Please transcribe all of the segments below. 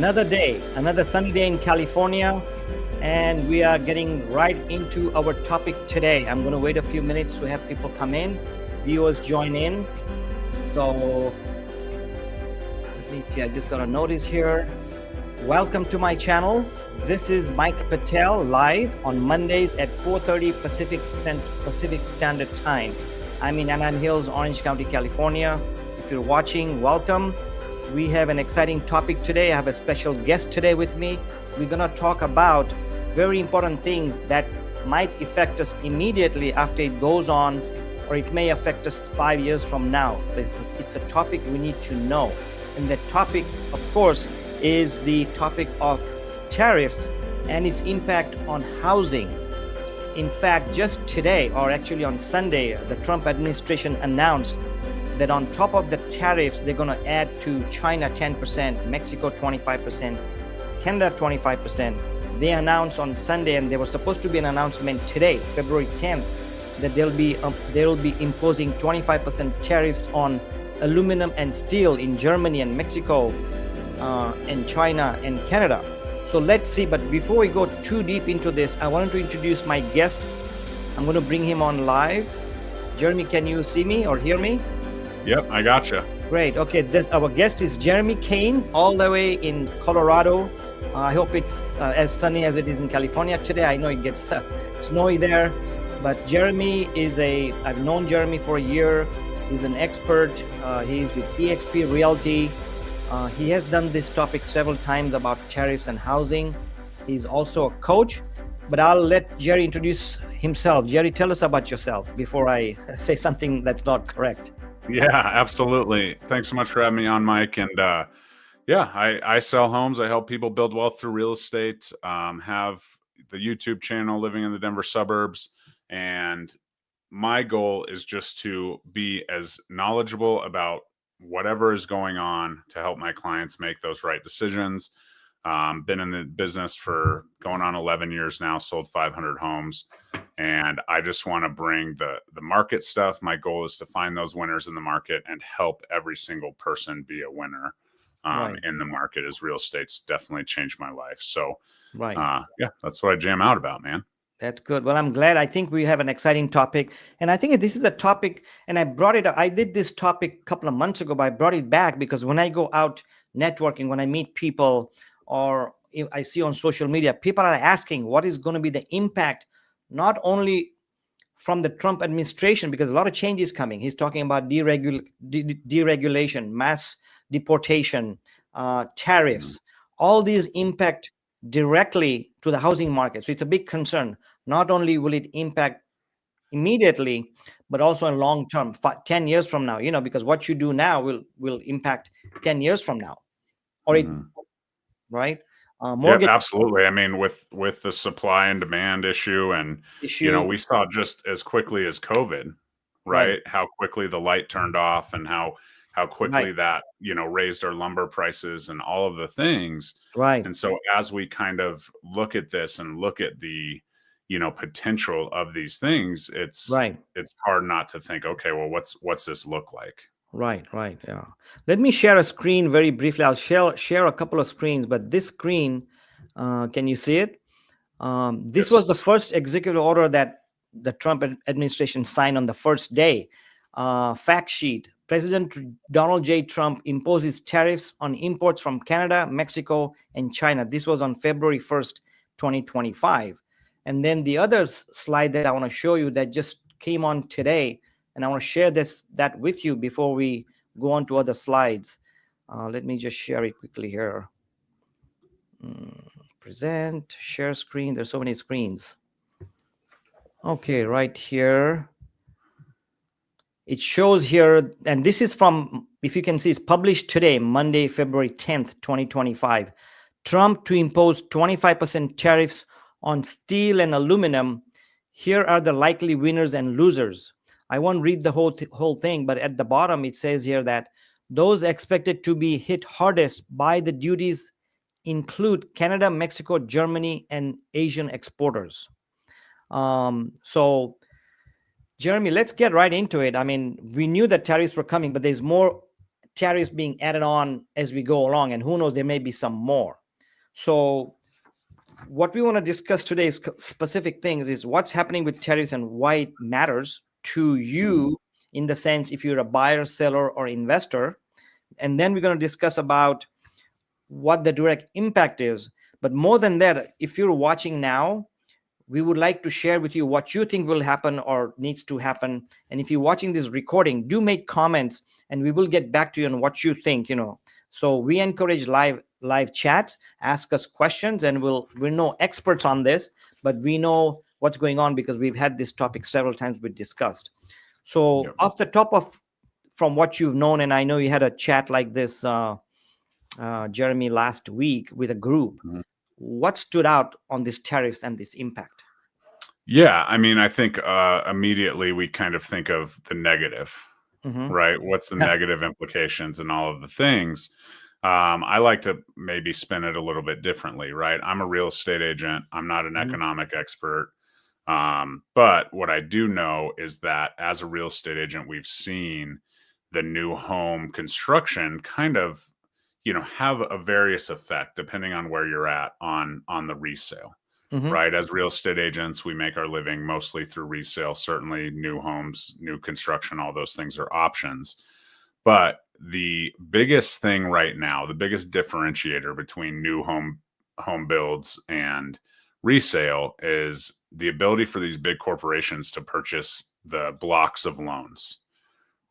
Another day, another sunny day in California, and we are getting right into our topic today. I'm going to wait a few minutes to have people come in, viewers join in. So let me see, I just got a notice here. Welcome to my channel. This is Mike Patel live on Mondays at 4:30 Pacific Standard Time. I'm in Anaheim Hills, Orange County, California. If you're watching, welcome. We have an exciting topic today. I have a special guest today with me. We're going to talk about very important things that might affect us immediately after it goes on, or it may affect us 5 years from now. It's a topic we need to know. And the topic, of course, is the topic of tariffs and its impact on housing. In fact, just today, or actually on Sunday, the Trump administration announced that on top of the tariffs, they're going to add to China 10%, Mexico 25%, Canada 25%. They announced on Sunday, and there was supposed to be an announcement today, February 10th, that they will be imposing 25% tariffs on aluminum and steel in Germany and Mexico and China and Canada. So let's see. But before we go too deep into this, I wanted to introduce my guest. I'm going to bring him on live. Jeremy, can you see me or hear me? Yep, I gotcha. Great. Okay, our guest is Jeremy Kane, all the way in Colorado. I hope it's as sunny as it is in California today. I know it gets snowy there, but Jeremy I've known Jeremy for a year. He's an expert. He's with eXp Realty. He has done this topic several times about tariffs and housing. He's also a coach, but I'll let Jerry introduce himself. Jerry, tell us about yourself before I say something that's not correct. Yeah, absolutely. Thanks so much for having me on, Mike. And I sell homes. I help people build wealth through real estate, have the YouTube channel, Living in the Denver Suburbs. And my goal is just to be as knowledgeable about whatever is going on to help my clients make those right decisions. Been in the business for going on 11 years now, sold 500 homes. And I just want to bring the market stuff. My goal is to find those winners in the market and help every single person be a winner in the market, as real estate's definitely changed my life. So that's what I jam out about, man. That's good. Well, I'm glad. I think we have an exciting topic. And I think this is a topic, and I did this topic a couple of months ago, but I brought it back because when I go out networking, when I meet people, or if I see on social media, people are asking what is going to be the impact, not only from the Trump administration, because a lot of change is coming. He's talking about deregulation, mass deportation, tariffs. All these impact directly to the housing market. So it's a big concern. Not only will it impact immediately, but also in long term, 10 years from now, because what you do now will impact 10 years from now. Or right? Mortgage. Yeah, absolutely. I mean, with the supply and demand issue, and we saw just as quickly as COVID, right? How quickly the light turned off, and how quickly that raised our lumber prices and all of the things. Right. And so as we kind of look at this and look at the potential of these things, it's hard not to think, okay, well, what's this look like? Right. Yeah. Let me share a screen very briefly. I'll share a couple of screens, but this screen, can you see it? This was the first executive order that the Trump administration signed on the first day. Fact sheet: President Donald J. Trump imposes tariffs on imports from Canada, Mexico, and China. This was on February 1st, 2025. And then the other slide that I want to show you that just came on today, and I want to share that with you before we go on to other slides. Let me just share it quickly here. Present, share screen. There's so many screens. Okay, right here. It shows here, and this is from, if you can see, it's published today, Monday, February 10th, 2025. Trump to impose 25% tariffs on steel and aluminum. Here are the likely winners and losers. I won't read the whole thing, but at the bottom it says here that those expected to be hit hardest by the duties include Canada, Mexico, Germany, and Asian exporters. So, Jeremy, let's get right into it. I mean, we knew that tariffs were coming, but there's more tariffs being added on as we go along, and who knows, there may be some more. So what we want to discuss today is specific things, is what's happening with tariffs and why it matters to you, in the sense if you're a buyer, seller, or investor. And then we're going to discuss about what the direct impact is. But more than that, if you're watching now, we would like to share with you what you think will happen or needs to happen. And if you're watching this recording, do make comments and we will get back to you on what you think, So we encourage live chats, ask us questions, and we're no experts on this, but we know what's going on because we've had this topic several times we discussed. So off the top of, from what you've known, and I know you had a chat like this, Jeremy, last week with a group, what stood out on these tariffs and this impact? Yeah, I mean, I think immediately we kind of think of the negative, right? What's the negative implications and all of the things? I like to maybe spin it a little bit differently, right? I'm a real estate agent. I'm not an economic expert. But what I do know is that as a real estate agent, we've seen the new home construction kind of, have a various effect depending on where you're at on the resale. Right. As real estate agents, we make our living mostly through resale. Certainly new homes, new construction, all those things are options. But the biggest thing right now, the biggest differentiator between new home builds and resale is the ability for these big corporations to purchase the blocks of loans.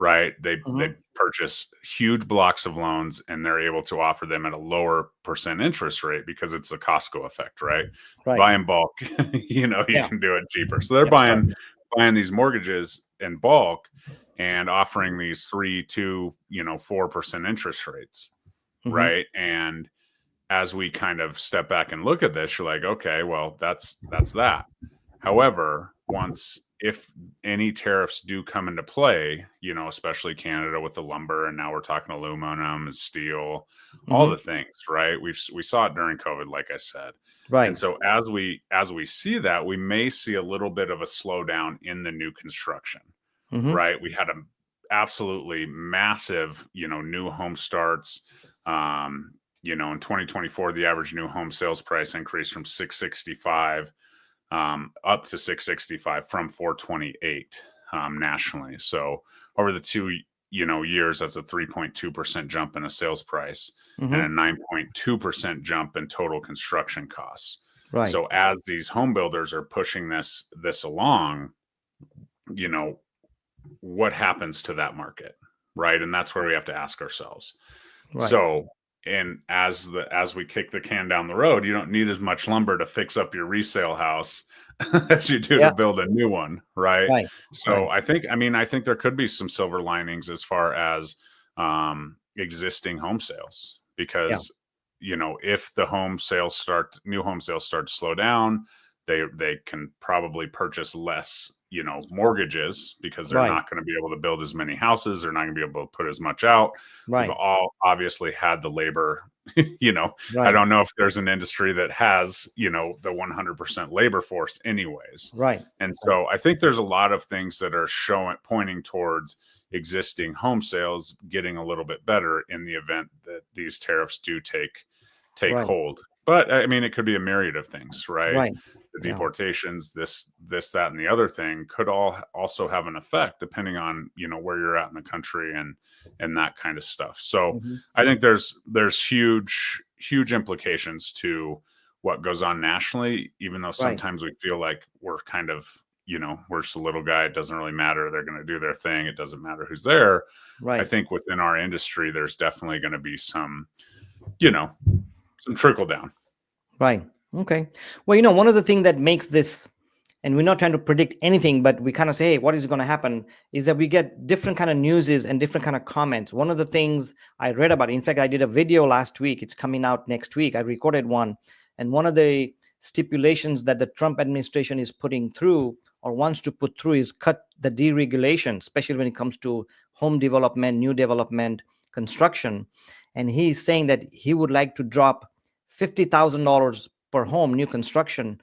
Right. They purchase huge blocks of loans and they're able to offer them at a lower % interest rate because it's the Costco effect, right? Buy in bulk, you can do it cheaper. So they're buying these mortgages in bulk and offering these 3 to 4% interest rates. Right. And as we kind of step back and look at this, you're like, okay, well, that's that. However, if any tariffs do come into play, especially Canada with the lumber, and now we're talking aluminum and steel, all the things, right? We saw it during COVID, like I said. Right. And so as we see that, we may see a little bit of a slowdown in the new construction, right? We had a absolutely massive, new home starts. In 2024, the average new home sales price increased from $665 up to $665 from $428 nationally. So over the 2 years, that's a 3.2% jump in a sales price and a 9.2% jump in total construction costs. Right. So as these home builders are pushing this along, what happens to that market, right? And that's where we have to ask ourselves. Right. So, and as we kick the can down the road, you don't need as much lumber to fix up your resale house as you do to build a new one, right? So I think there could be some silver linings as far as existing home sales, because if the new home sales start to slow down, they can probably purchase less mortgages because they're not going to be able to build as many houses. They're not going to be able to put as much out. We've all obviously had the labor, I don't know if there's an industry that has, the 100% labor force anyways. Right. And so I think there's a lot of things that are pointing towards existing home sales getting a little bit better in the event that these tariffs do take hold. But I mean, it could be a myriad of things, right? The deportations, this, that, and the other thing could all also have an effect depending on, where you're at in the country and that kind of stuff. So I think there's huge implications to what goes on nationally, even though sometimes we feel like we're kind of, we're just a little guy. It doesn't really matter. They're going to do their thing. It doesn't matter who's there. Right. I think within our industry, there's definitely going to be some trickle down. Right. Okay. Well, one of the things that makes this, and we're not trying to predict anything, but we kind of say, hey, what is going to happen, is that we get different kind of newses and different kind of comments. One of the things I read about, in fact, I did a video last week. It's coming out next week. I recorded one. And one of the stipulations that the Trump administration is putting through or wants to put through is cut the deregulation, especially when it comes to home development, new development, construction. And he's saying that he would like to drop $50,000 per home, new construction,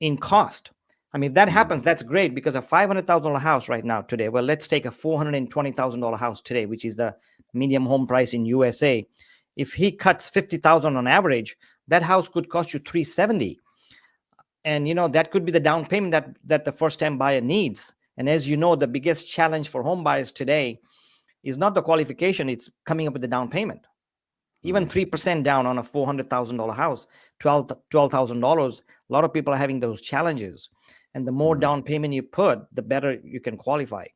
in cost. I mean, if that happens, that's great, because a $500,000 house right now today, well, let's take a $420,000 house today, which is the medium home price in USA. If he cuts 50,000 on average, that house could cost you 370. And that could be the down payment that the first time buyer needs. And as you know, the biggest challenge for home buyers today is not the qualification, it's coming up with the down payment. Even 3% down on a $400,000 house, $12,000. A lot of people are having those challenges. And the more down payment you put, the better you can qualify.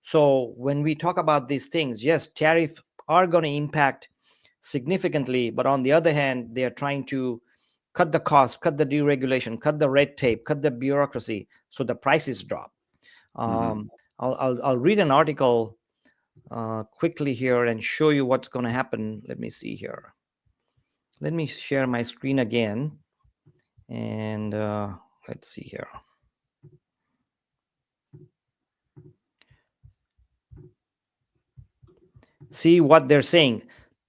So when we talk about these things, yes, tariffs are going to impact significantly. But on the other hand, they are trying to cut the cost, cut the deregulation, cut the red tape, cut the bureaucracy, so the prices drop. I'll read an article quickly here and show you what's going to happen. Let me see here. Let me share my screen again, and let's see here. See what they're saying.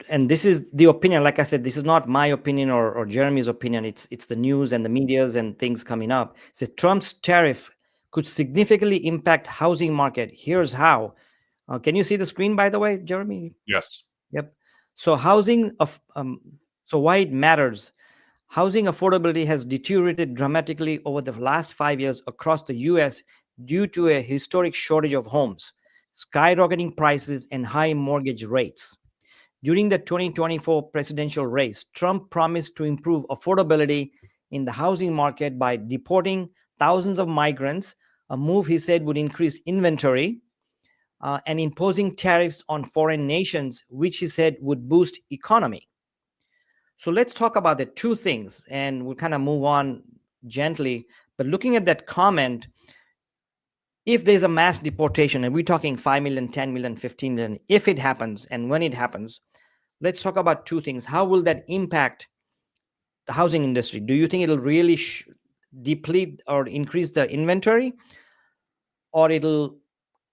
And this is the opinion. Like I said, this is not my opinion or Jeremy's opinion. It's the news and the media's and things coming up. So Trump's tariff could significantly impact housing market. Here's how. Can you see the screen, by the way, Jeremy? Yes. Yep. So so why it matters. Housing affordability has deteriorated dramatically over the last 5 years across the U.S. due to a historic shortage of homes, skyrocketing prices, and high mortgage rates. During the 2024 presidential race, Trump promised to improve affordability in the housing market by deporting thousands of migrants, a move he said would increase inventory, and imposing tariffs on foreign nations, which he said would boost economy. So let's talk about the two things, and we'll kind of move on gently. But looking at that comment, if there's a mass deportation, and we're talking 5 million, 10 million, 15 million, if it happens and when it happens, let's talk about two things. How will that impact the housing industry? Do you think it'll really deplete or increase the inventory, or it'll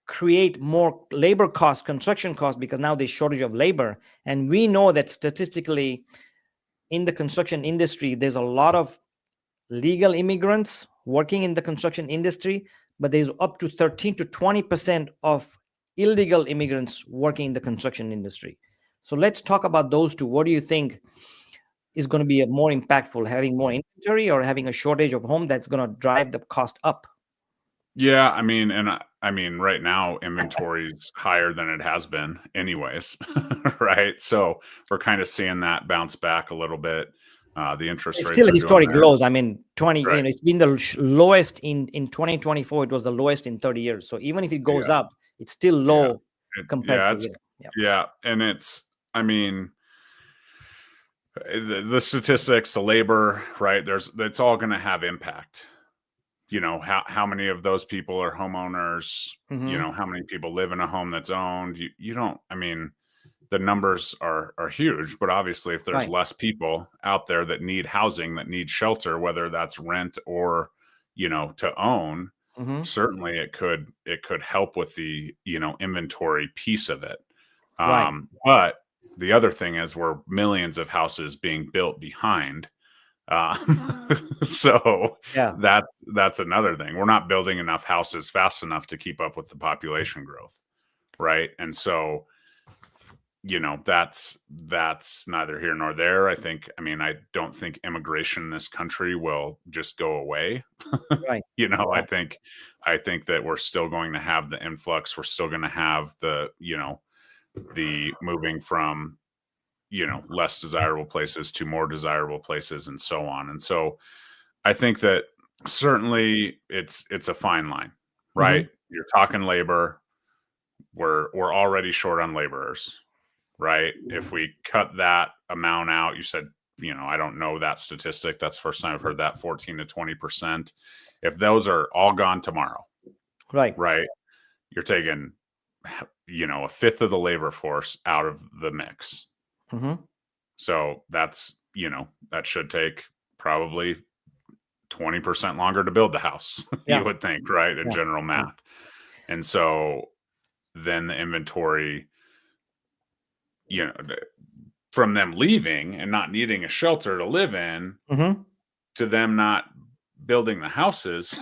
create more labor costs, construction costs, because now there's shortage of labor? And we know that statistically in the construction industry, there's a lot of legal immigrants working in the construction industry, but there's up to 13 to 20% of illegal immigrants working in the construction industry. So let's talk about those two. What do you think is going to be more impactful, having more inventory or having a shortage of home that's going to drive the cost up? Yeah, I mean, right now inventory is higher than it has been anyways, right? So we're kind of seeing that bounce back a little bit. The interest It's rates still are historic going there. lows. I mean, Right. it's been the lowest in 2024. It was the lowest in 30 years. So even if it goes up, it's still low compared to yeah, and it's, I mean, the statistics, the labor, right? It's all going to have impact. How many of those people are homeowners? How many people live in a home that's owned? You don't, I mean, the numbers are huge, but obviously if there's less people out there that need housing, that need shelter, whether that's rent or, to own, certainly it could help with the, inventory piece of it. But the other thing is we're millions of houses being built behind. So that's another thing. We're not building enough houses fast enough to keep up with the population growth. Right. And so, that's neither here nor there. I don't think immigration in this country will just go away. Right. I think that we're still going to have the influx. We're still going to have the moving from, less desirable places to more desirable places and so on. And so I think that certainly it's a fine line, right? You're talking labor. We're already short on laborers, right? If we cut that amount out, you said, I don't know that statistic. That's the first time I've heard that, 14 to 20%. If those are all gone tomorrow, right? You're taking, a fifth of the labor force out of the mix. So that's, that should take probably 20% longer to build the house, you would think, right? In general math. And so then the inventory, from them leaving and not needing a shelter to live in to them not building the houses,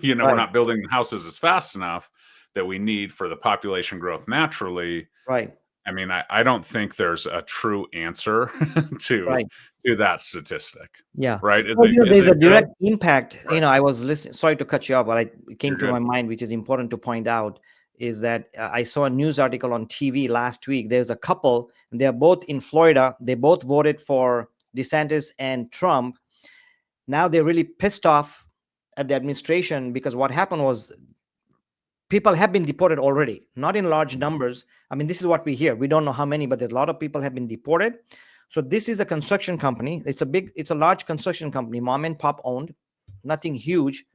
we're not building the houses as fast enough that we need for the population growth naturally. Right. I mean, I don't think there's a true answer to Right. that statistic. Yeah. Right? Well, there's a Good? direct impact. Right. I was listening. Sorry to cut you off, but it came You're to my good. mind, which is important to point out, is that I saw a news article on TV last week. There's a couple, and they're both in Florida. They both voted for DeSantis and Trump. Now they're really pissed off at the administration because what happened was people have been deported already, not in large numbers. I mean, this is what we hear. We don't know how many, but there's a lot of people have been deported. So this is a construction company. It's a large construction company, mom and pop owned, nothing huge.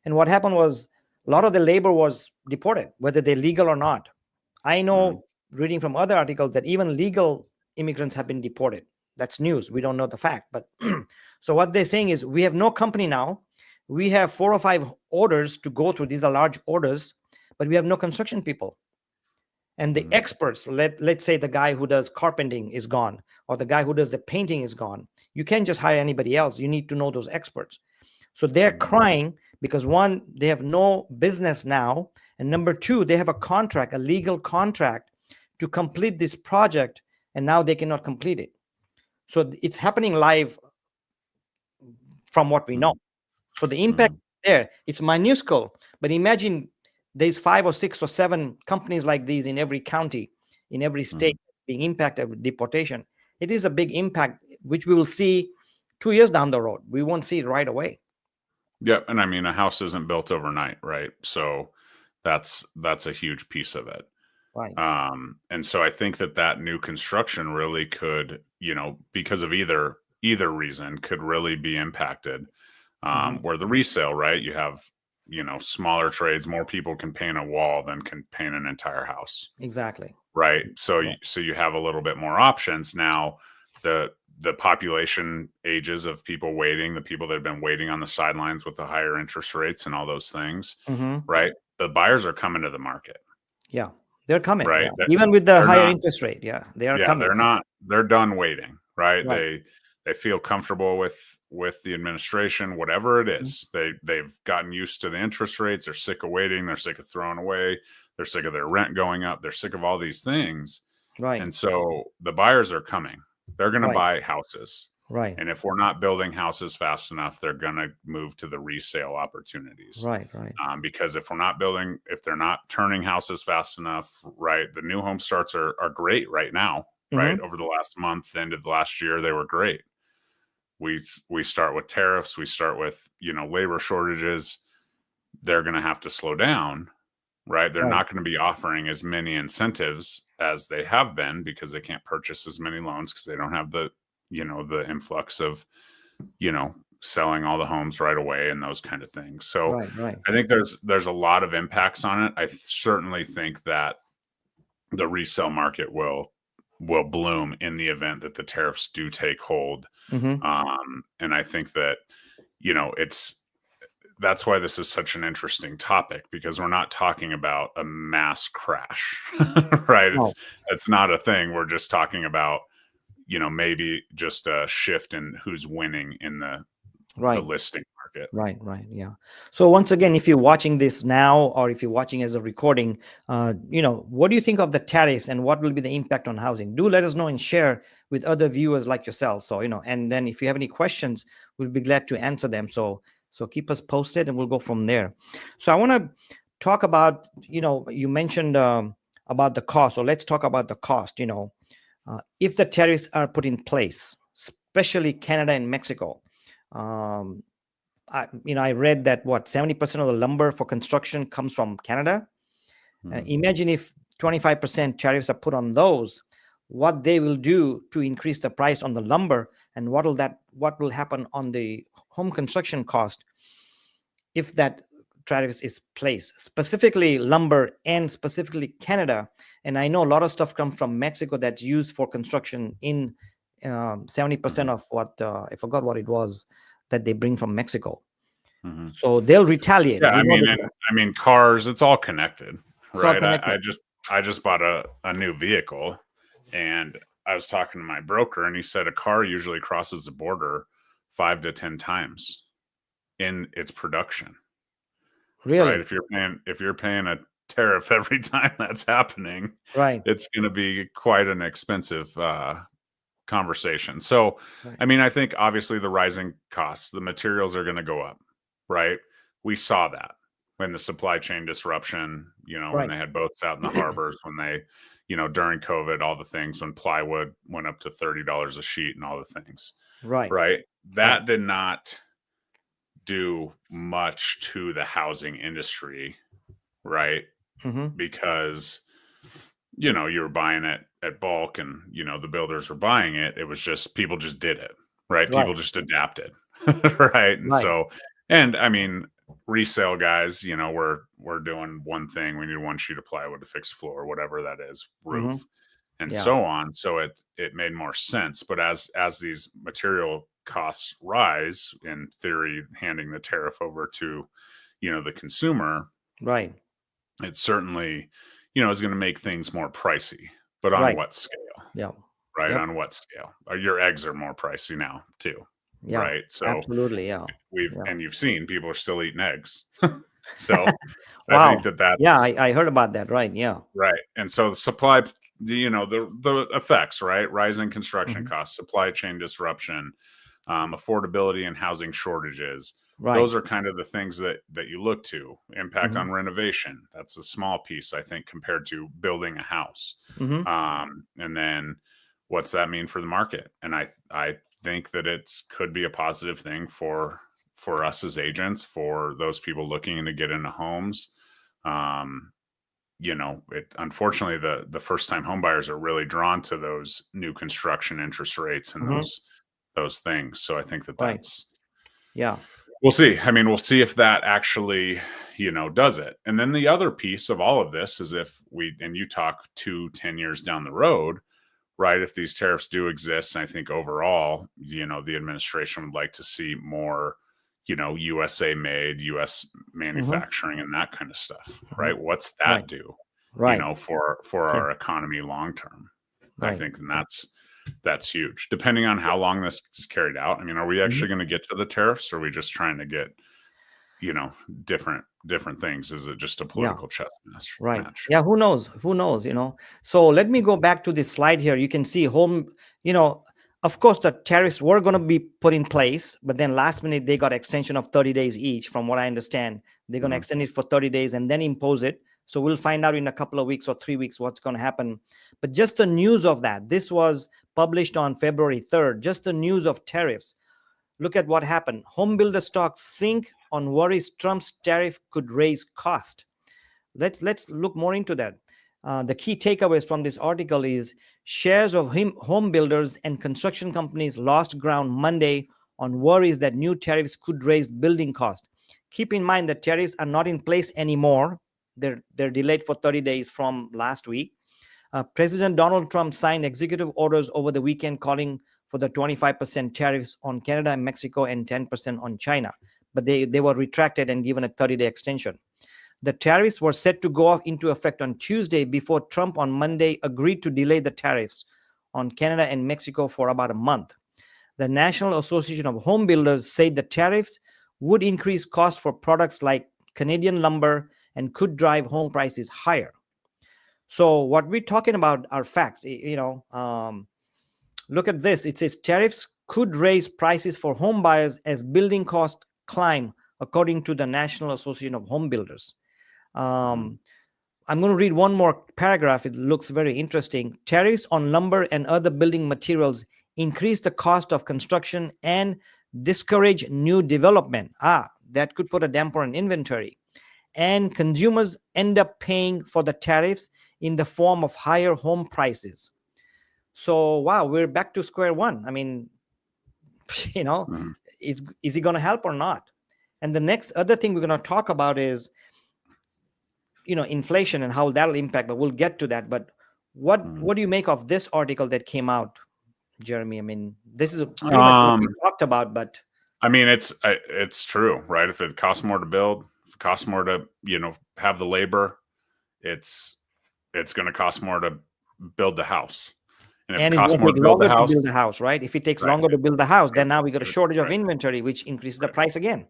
And what happened was a lot of the labor was deported, whether they're legal or not. I know, reading from other articles, that even legal immigrants have been deported. That's news. We don't know the fact. But so what they're saying is we have no company now. We have 4 or 5 orders to go through. These are large orders, but we have no construction people. And the experts, let's say the guy who does carpenting is gone, or the guy who does the painting is gone. You can't just hire anybody else. You need to know those experts. So they're crying because, one, they have no business now. And number two, they have a contract, a legal contract to complete this project. And now they cannot complete it. So it's happening live from what we know. So the impact there, it's minuscule. But imagine there's 5 or 6 or 7 companies like these in every county, in every state being impacted with deportation. It is a big impact, which we will see 2 years down the road. We won't see it right away. Yep. And I mean, a house isn't built overnight, right? So that's a huge piece of it. Right. And so I think that new construction really could, because of either reason, could really be impacted. Where the resale, right? You have, smaller trades, more people can paint a wall than can paint an entire house. Exactly. Right. So you have a little bit more options now. The population ages of people waiting, the people that have been waiting on the sidelines with the higher interest rates and all those things, right? The buyers are coming to the market. Yeah, they're coming. Right. Yeah. Even with the higher interest rate. Yeah, they are coming. They're done waiting. Right. They feel comfortable with the administration, whatever it is. They've gotten used to the interest rates. They're sick of waiting. They're sick of throwing away. They're sick of their rent going up. They're sick of all these things. Right. And so the buyers are coming. They're going to buy houses. Right. And if we're not building houses fast enough, they're going to move to the resale opportunities. Right. Because if they're not turning houses fast enough, right, the new home starts are great right now, right? Over the last month, the end of the last year, they were great. We start with tariffs. We start with, labor shortages. They're going to have to slow down, right? They're not going to be offering as many incentives as they have been because they can't purchase as many loans because they don't have the influx of, selling all the homes right away and those kind of things. So I think there's a lot of impacts on it. I certainly think that the resale market will bloom in the event that the tariffs do take hold. And I think that, that's why this is such an interesting topic, because we're not talking about a mass crash, right? It's not a thing. We're just talking about, maybe just a shift in who's winning in the listing market. Right. Yeah. So once again, if you're watching this now, or if you're watching as a recording, what do you think of the tariffs and what will be the impact on housing? Do let us know and share with other viewers like yourself. So, and then if you have any questions, we'll be glad to answer them. So keep us posted and we'll go from there. So I want to talk about, you mentioned about the cost. So let's talk about the cost. If the tariffs are put in place, especially Canada and Mexico, I read that 70% of the lumber for construction comes from Canada. Imagine if 25% tariffs are put on those, what they will do to increase the price on the lumber, and what will happen on the home construction cost if that tariffs is placed, specifically lumber and specifically Canada. And I know a lot of stuff comes from Mexico that's used for construction in 70% of what I forgot what it was that they bring from Mexico. So they'll retaliate. Yeah, I mean, cars, it's all connected, right? I just bought a new vehicle, and I was talking to my broker, and he said a car usually crosses the border 5 to 10 times in its production. Really? Right? If you're paying a tariff every time that's happening, Right. it's going to be quite an expensive conversation. So, Right. I mean, I think obviously the rising costs, the materials are going to go up, right? We saw that when the supply chain disruption, you know, when Right. they had boats out in the harbors, when they, you know, during COVID, all the things, when plywood went up to $30 a sheet and all the things, Right. right? Right. That did not do much to the housing industry, right? Mm-hmm. Because you know, you were buying it at bulk and, you know, the builders were buying it. It was just people just did it, right? Right. People just adapted, right? And Right. so, and I mean, resale guys, you know, we're doing one thing. We need one sheet of plywood to fix floor, whatever that is, Mm-hmm. roof, and Yeah. so on. So it made more sense. But as these material costs rise, in theory, handing the tariff over to, you know, the consumer, Right. it certainly, you know, is going to make things more pricey, but on Right. what scale, Yeah. right? Yep. On what scale? Your eggs are more pricey now too, Yeah. right? So Absolutely. Yeah. Yeah. and you've seen people are still eating eggs. So I Wow. think Yeah, that's I heard about that. Right. Yeah. right. And so the supply, you know, the effects, right? Rising construction Mm-hmm. costs, supply chain disruption, affordability and housing shortages. Right. Those are kind of the things that you look to. Impact Mm-hmm. on renovation. That's a small piece, I think, compared to building a house. Mm-hmm. And then what's that mean for the market? And I think that it's could be a positive thing for us as agents, for those people looking to get into homes. You know, it unfortunately the first time home buyers are really drawn to those new construction interest rates and Mm-hmm. those things. So I think that Right. that's Yeah. we'll see. I mean, we'll see if that actually, you know, does it. And then the other piece of all of this is if we and you talk 10 years down the road, right? If these tariffs do exist, and I think overall, you know, the administration would like to see more, you know, USA made, US Mm-hmm. manufacturing and that kind of stuff, Mm-hmm. right? What's that Right. do, you Right. know, for Yeah. our economy long term? I Right. think that's huge. Depending on how long this is carried out. I mean, are we Mm-hmm. actually going to get to the tariffs, or are we just trying to get, you know, different things? Is it just a Yeah. political chess Right. match? Yeah. Who knows? Who knows? You know. So let me go back to this slide here. You can see home. You know, of course, the tariffs were going to be put in place, but then last minute they got extension of 30 days each. From what I understand, they're going to Mhm. extend it for 30 days and then impose it. So we'll find out in a couple of weeks or 3 weeks what's going to happen. But just the news of that. This was published on February 3rd. Just the news of tariffs. Look at what happened. Home builder stocks sink on worries Trump's tariff could raise cost. Let's look more into that. The key takeaways from this article is shares of home builders and construction companies lost ground Monday on worries that new tariffs could raise building costs. Keep in mind that tariffs are not in place anymore. They're delayed for 30 days from last week. President Donald Trump signed executive orders over the weekend calling for the 25% tariffs on Canada and Mexico and 10% on China. But they were retracted and given a 30-day extension. The tariffs were set to go into effect on Tuesday before Trump on Monday agreed to delay the tariffs on Canada and Mexico for about a month. The National Association of Home Builders said the tariffs would increase costs for products like Canadian lumber and could drive home prices higher. So what we're talking about are facts. Look at this. It says tariffs could raise prices for home buyers as building costs climb, according to the National Association of Home Builders. I'm going to read one more paragraph. It looks very interesting. Tariffs on lumber and other building materials increase the cost of construction and discourage new development. That could put a damper on inventory. And consumers end up paying for the tariffs in the form of higher home prices. So, wow, we're back to square one. I mean, you know, Mhm. is it going to help or not? And the next other thing we're going to talk about is, you know, inflation and how that'll impact, but we'll get to that. But what do you make of this article that came out, Jeremy? I mean, this is pretty much what we talked about, but I mean, it's true, right? If it costs more to build, if it costs more to, you know, have the labor, it's going to cost more to build the house. And if it it's costs going to more take to build the longer to house, build the house, right? If it takes right, longer to build the house, then now we got a shortage of right, inventory, which increases the right. price again.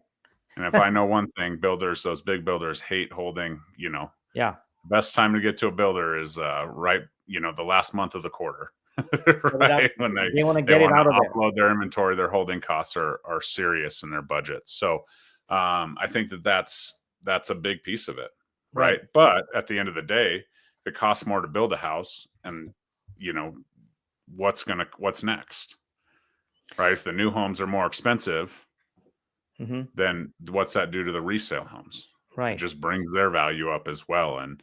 And if I know one thing, builders, those big builders hate holding, you know, Yeah, best time to get to a builder is right, the last month of the quarter, Without, right? When they want to they get it want out to of there. offload their inventory, their holding costs are serious in their budget. So I think that's a big piece of it, right? But at the end of the day, it costs more to build a house, and what's next, right? If the new homes are more expensive, then what's that do to the resale homes? It just brings their value up as well. And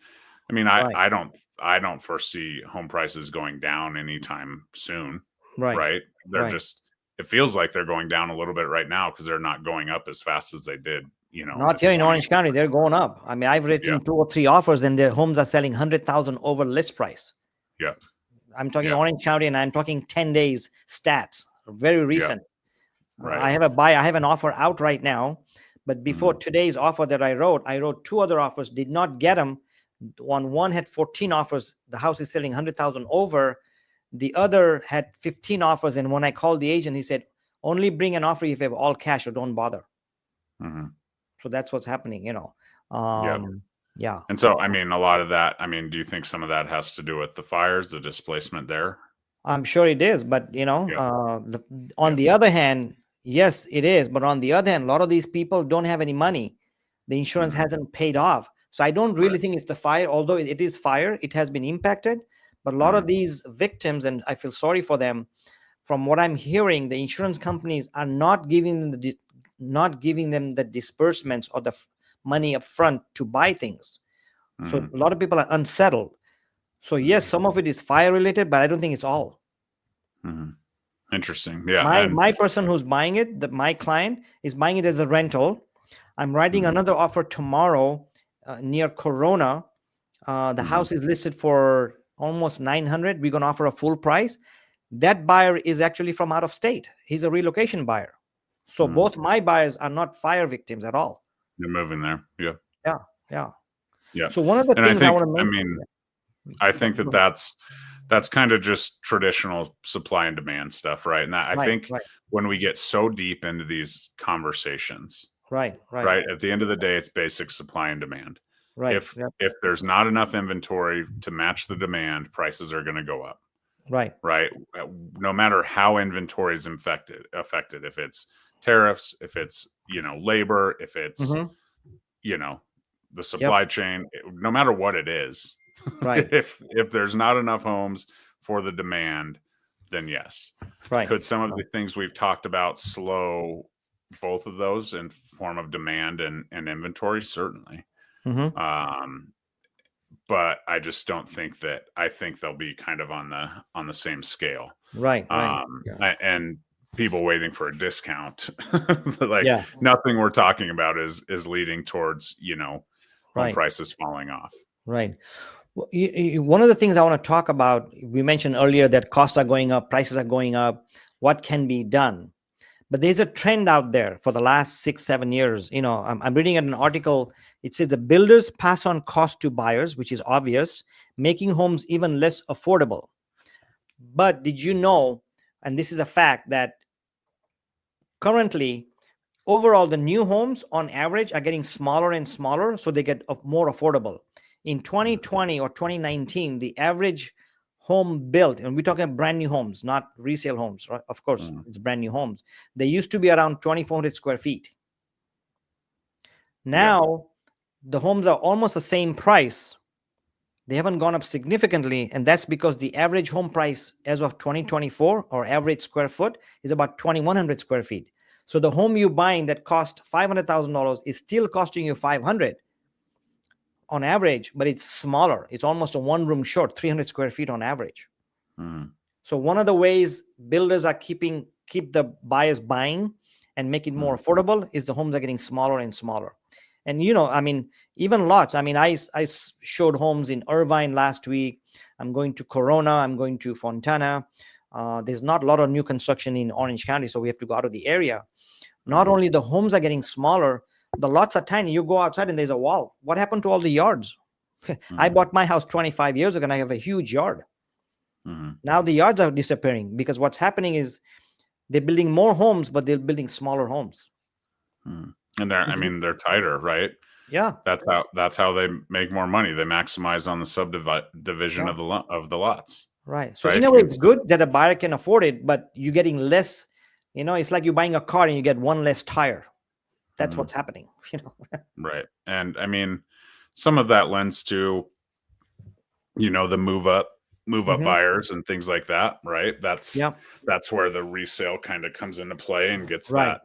I mean, I don't foresee home prices going down anytime soon, right? They're just, it feels like they're going down a little bit right now because they're not going up as fast as they did, Not here in Orange County. They're going up. I mean, I've written 2 or 3 offers, and their homes are selling 100,000 over list price. Yeah. I'm talking Orange County, and I'm talking 10 days stats, very recent. I have I have an offer out right now, but before today's offer that I wrote 2 other offers, did not get them. One had 14 offers. The house is selling 100,000 over. The other had 15 offers, and when I called the agent, he said, only bring an offer if you have all cash, or don't bother. So that's what's happening, Yeah. And so, I mean, a lot of that, I mean, do you think some of that has to do with the fires, the displacement there? I'm sure it is, but on the other hand, yes, it is. But on the other hand, a lot of these people don't have any money. The insurance hasn't paid off. So I don't really think it's the fire, although it is fire, it has been impacted. But a lot of these victims, and I feel sorry for them, from what I'm hearing, the insurance companies are not giving them the disbursements or the money up front to buy things. So a lot of people are unsettled. So yes, some of it is fire related, but I don't think it's all. Interesting. Yeah. My person who's buying it, my client is buying it as a rental. I'm writing another offer tomorrow near Corona. The house is listed for almost 900. We're going to offer a full price. That buyer is actually from out of state. He's a relocation buyer. So both my buyers are not fire victims at all. They're moving there. Yeah. Yeah. So one of the things I want to mention, I think that's kind of just traditional supply and demand stuff, right? And I think when we get so deep into these conversations, right, at the end of the day, it's basic supply and demand. If there's not enough inventory to match the demand, prices are going to go up. Right. No matter how inventory is affected, if it's tariffs, if it's labor, if it's the supply chain, no matter what it is, if there's not enough homes for the demand, then yes. Could some of the things we've talked about slow both of those in form of demand and inventory? Certainly. But I just don't think that. I think they'll be kind of on the same scale. And people waiting for a discount, nothing we're talking about is leading towards home prices falling off. One of the things I want to talk about, we mentioned earlier that costs are going up, prices are going up. What can be done? But there's a trend out there for the last 6-7 years. I'm reading an article. It says the builders pass on cost to buyers, which is obvious, making homes even less affordable. But did you know, and this is a fact, that currently, overall, the new homes on average are getting smaller and smaller, so they get more affordable. In 2020 or 2019, the average home built, and we're talking brand new homes, not resale homes, right? Of course, it's brand new homes. They used to be around 2,400 square feet. Now, the homes are almost the same price. They haven't gone up significantly, and that's because the average home price as of 2024, or average square foot, is about 2,100 square feet. So the home you're buying that cost $500,000 is still costing you $500,000 on average, but it's smaller. It's almost a one-room short, 300 square feet on average. So one of the ways builders are keep the buyers buying and make it more affordable is the homes are getting smaller and smaller. And even lots. I showed homes in Irvine last week. I'm going to Corona. I'm going to Fontana. There's not a lot of new construction in Orange County, so we have to go out of the area. Not only the homes are getting smaller, the lots are tiny. You go outside and there's a wall. What happened to all the yards? I bought my house 25 years ago and I have a huge yard. Now the yards are disappearing because what's happening is they're building more homes, but they're building smaller homes. And they're tighter, right? Yeah. That's how they make more money. They maximize on the subdivision of the lots. Right. So Right? in a way, it's good that a buyer can afford it, but you're getting less. It's like you're buying a car and you get one less tire. That's what's happening. Right. And I mean, some of that lends to, the move up buyers and things like that. Right. That's where the resale kind of comes into play and gets that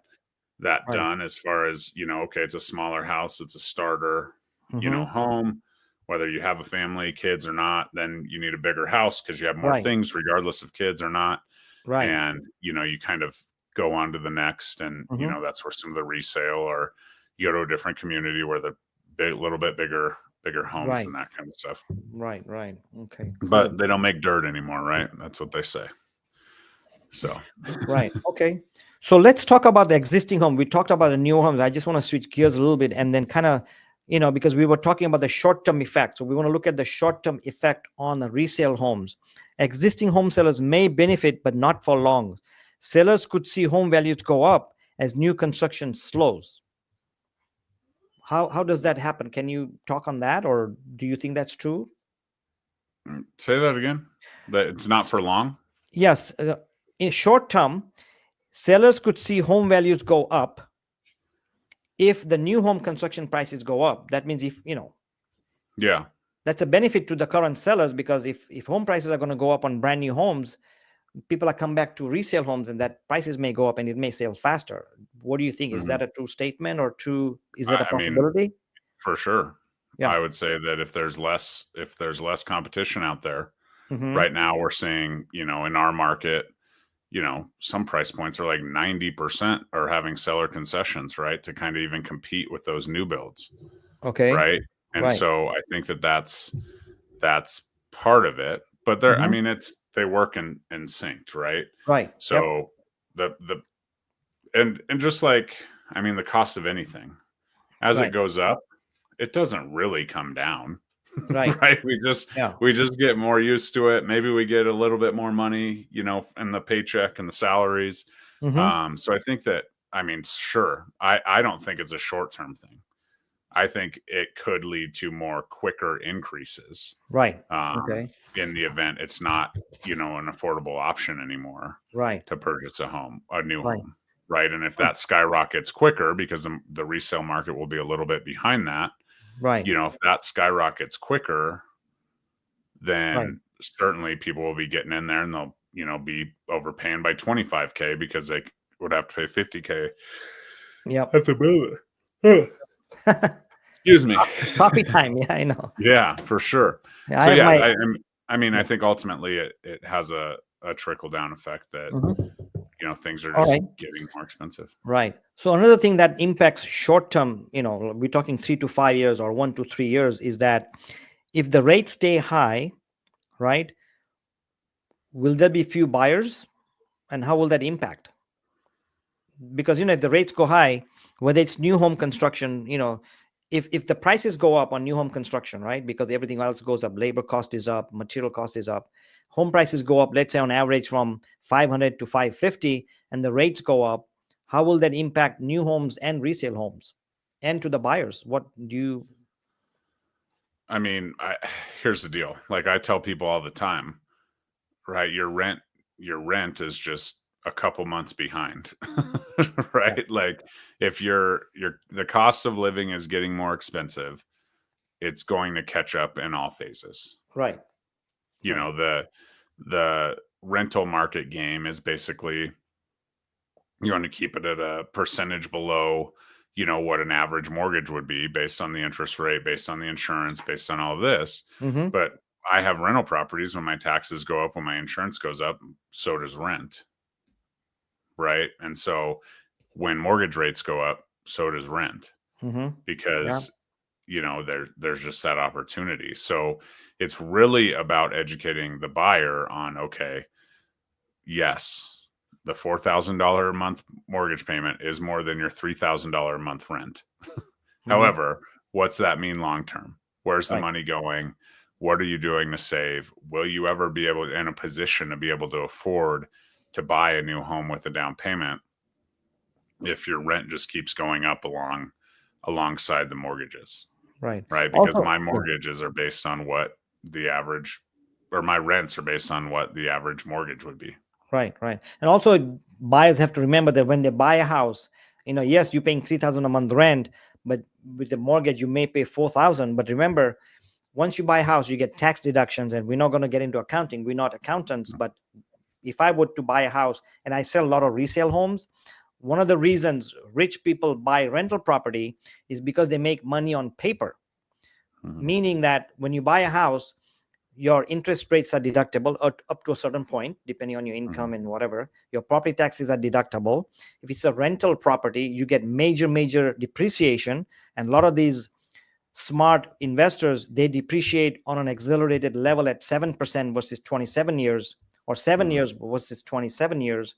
done, as far as, okay, it's a smaller house, it's a starter, home, whether you have a family, kids or not, then you need a bigger house because you have more things regardless of kids or not. Right. And, you kind of go on to the next, and, that's where some of the resale, or you go to a different community where the little bit bigger homes and that kind of stuff. Right. Okay. But they don't make dirt anymore, right? That's what they say. So, right. Okay. So let's talk about the existing home. We talked about the new homes. I just want to switch gears a little bit and then kind of, because we were talking about the short-term effect. So we want to look at the short-term effect on the resale homes. Existing home sellers may benefit, but not for long. Sellers could see home values go up as new construction slows. How does that happen? Can you talk on that, or do you think that's true? Say that again. That it's not for long? Yes. In short term, sellers could see home values go up if the new home construction prices go up. That means if, that's a benefit to the current sellers, because if home prices are going to go up on brand new homes, people are come back to resale homes, and that prices may go up and it may sell faster. What do you think? Is that a true statement, or is that a possibility? I mean, for sure. Yeah. I would say that if there's less competition out there, right now we're seeing, in our market, some price points are like 90% are having seller concessions, right, to kind of even compete with those new builds. Okay. Right. And so I think that's part of it. But there, I mean, they work in sync, right? Right. So and just like, I mean, the cost of anything, as it goes up, it doesn't really come down. Right. Right. We just get more used to it. Maybe we get a little bit more money, in the paycheck and the salaries. So I think that, I mean, sure, I don't think it's a short-term thing. I think it could lead to more quicker increases. Right. In the event it's not, an affordable option anymore. Right. To purchase a new home. Right. And if that skyrockets quicker, because the resale market will be a little bit behind that. Right. If that skyrockets quicker, then certainly people will be getting in there, and they'll, be overpaying by $25,000 because they would have to pay $50,000. Yep. At the moment. Excuse me. Coffee time. Yeah, I know. Yeah, for sure. Yeah, so yeah, I think ultimately it has a trickle down effect that, things are just getting more expensive. Right. So another thing that impacts short term, we're talking 3 to 5 years or 1 to 3 years, is that if the rates stay high, right, will there be few buyers, and how will that impact? Because, if the rates go high, whether it's new home construction, if the prices go up on new home construction, right, because everything else goes up, labor cost is up, material cost is up, home prices go up, let's say on average from 500 to 550, and the rates go up, how will that impact new homes and resale homes and to the buyers? What do you... I mean, here's the deal. Like I tell people all the time, right? Your rent is just a couple months behind, right? Like if the cost of living is getting more expensive, it's going to catch up in all phases. Right. The rental market game is basically, you want to keep it at a percentage below, what an average mortgage would be based on the interest rate, based on the insurance, based on all of this. But I have rental properties. When my taxes go up, when my insurance goes up, so does rent. Right. And so when mortgage rates go up, so does rent, because, there's just that opportunity. So it's really about educating the buyer on, okay, yes, the $4,000 a month mortgage payment is more than your $3,000 a month rent. However, what's that mean long term? Where's the money going? What are you doing to save? Will you ever be in a position to be able to afford to buy a new home with a down payment if your rent just keeps going up along alongside the mortgages, Right. right? Because Also, my yeah. mortgages are based on what the average, or my rents are based on what the average mortgage would be. Right, right. And also buyers have to remember that when they buy a house, yes, you're paying 3,000 a month rent, but with the mortgage you may pay 4,000. But remember, once you buy a house, you get tax deductions, and we're not going to get into accounting. We're not accountants, but if I were to buy a house, and I sell a lot of resale homes, one of the reasons rich people buy rental property is because they make money on paper, meaning that when you buy a house, your interest rates are deductible up to a certain point, depending on your income and whatever. Your property taxes are deductible. If it's a rental property, you get major depreciation. And a lot of these smart investors, they depreciate on an accelerated level at 7% versus 27 years, or 7 years versus 27 years.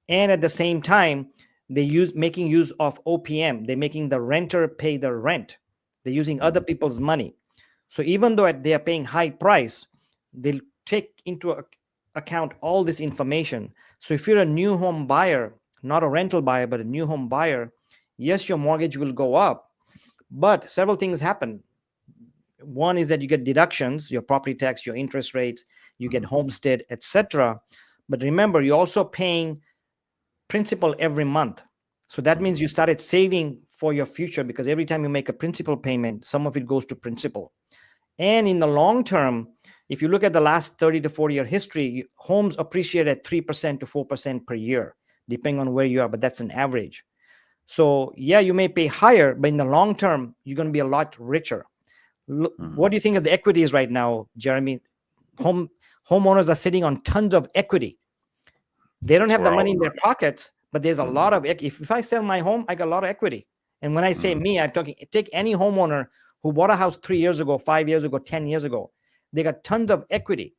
And at the same time, making use of OPM. They're making the renter pay the rent. They're using other people's money. So even though they are paying high price, they'll take into account all this information. So if you're a new home buyer, not a rental buyer, but a new home buyer, yes, your mortgage will go up, but several things happen. One is that you get deductions, your property tax, your interest rates, you get homestead, etc. But remember, you're also paying principal every month. So that means you started saving for your future, because every time you make a principal payment, some of it goes to principal. And in the long term, if you look at the last 30 to 40-year history, homes appreciate at 3% to 4% per year, depending on where you are, but that's an average. So yeah, you may pay higher, but in the long term, you're going to be a lot richer. What do you think of the equities right now, Jeremy? Homeowners are sitting on tons of equity. They don't have the money in their pockets, but there's a lot of, if I sell my home, I got a lot of equity. And when I say me, I'm talking, take any homeowner who bought a house 3 years ago, 5 years ago, 10 years ago. They got tons of equity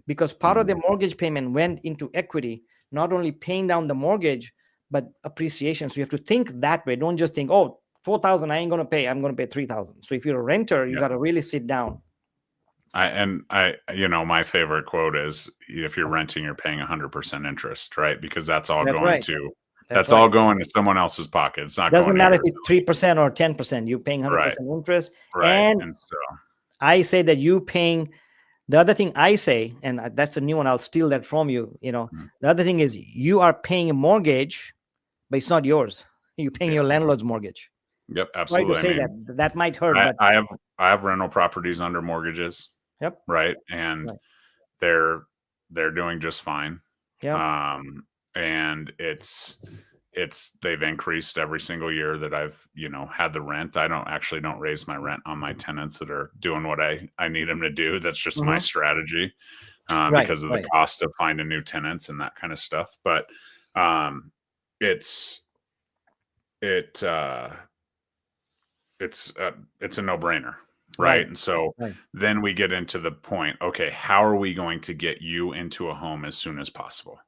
because part of their mortgage payment went into equity, not only paying down the mortgage, but appreciation. So you have to think that way. Don't just think, oh, 4,000, I ain't going to pay. I'm going to pay 3,000. So if you're a renter, you got to really sit down. My favorite quote is, if you're renting, you're paying 100% interest, right? Because that's all going to someone else's pocket. It's not doesn't going matter if it's 3% or 10%. You're paying 100% interest. Right. And so I say that you paying. The other thing I say, and that's a new one, I'll steal that from you. The other thing is you are paying a mortgage, but it's not yours. You're paying your landlord's mortgage. Yep, absolutely. Sorry to say that might hurt. But I have rental properties under mortgages. Yep. Right. And they're doing just fine. Yeah. And they've increased every single year that I've, had the rent. I don't raise my rent on my tenants that are doing what I need them to do. That's just my strategy, because of the cost of finding new tenants and that kind of stuff. But it's a no-brainer. Right. And so then we get into the point, okay, how are we going to get you into a home as soon as possible?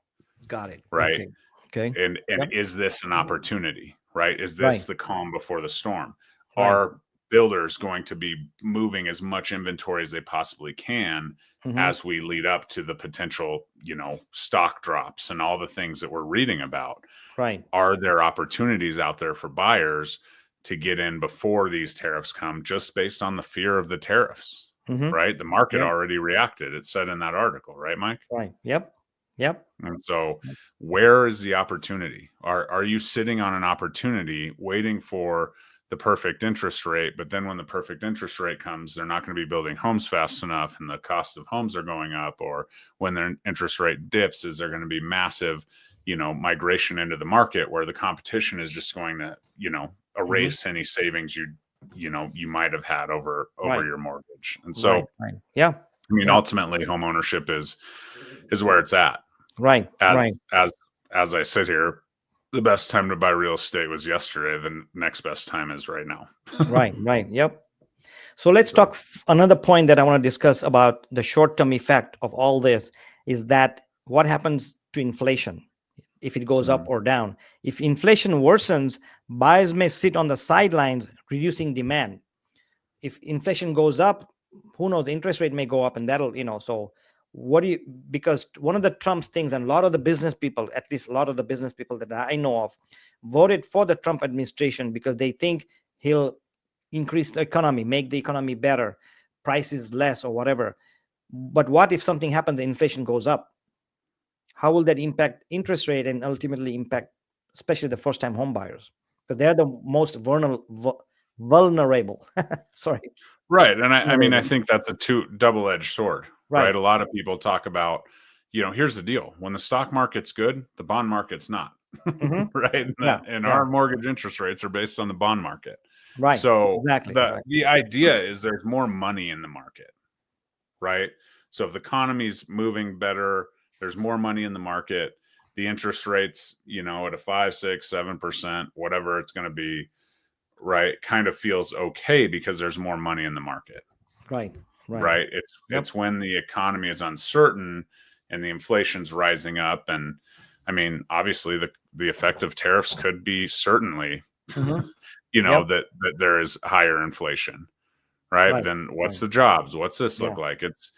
Got it. Right. Okay. And is this an opportunity? Right. Is this the calm before the storm? Are builders going to be moving as much inventory as they possibly can as we lead up to the potential, stock drops and all the things that we're reading about? Right. Are there opportunities out there for buyers to get in before these tariffs come, just based on the fear of the tariffs? Right. The market already reacted. It said in that article, right, Mike? Right. Yep. And so where is the opportunity? Are you sitting on an opportunity waiting for the perfect interest rate? But then when the perfect interest rate comes, they're not going to be building homes fast enough and the cost of homes are going up. Or when their interest rate dips, is there going to be massive, migration into the market where the competition is just going to, erase any savings you might have had over your mortgage. And so, ultimately home ownership is where it's at. Right. As I sit here, the best time to buy real estate was yesterday. The next best time is right now. Right. Yep. So let's talk another point that I want to discuss about the short-term effect of all this is that what happens to inflation if it goes up or down. If inflation worsens, buyers may sit on the sidelines, reducing demand. If inflation goes up, who knows, interest rate may go up, and that'll, so What do you, because one of the Trump's things, and a lot of the business people, at least a lot of the business people that I know of, voted for the Trump administration because they think he'll increase the economy, make the economy better, prices less or whatever. But what if something happens, the inflation goes up? How will that impact interest rate and ultimately impact, especially the first-time home buyers? Because they're the most vulnerable. Sorry. Right. And I mean, I Vulnerable. think that's a double-edged sword, Right. right? A lot of people talk about, here's the deal. When the stock market's good, the bond market's not, Hmm. right? Yeah. And Yeah. our mortgage interest rates are based on the bond market. Right. So Exactly. Right. the idea is there's more money in the market, right? So if the economy's moving better, there's more money in the market. The interest rates, at a 5, 6, 7%, whatever it's going to be, right, kind of feels okay because there's more money in the market. Right. Right. Yep. It's when the economy is uncertain and the inflation's rising up. And I mean, obviously the effect of tariffs could be certainly, Hmm. Yep. that there is higher inflation. Right. Right. Then what's Right. the jobs? What's this Yeah. look like? It's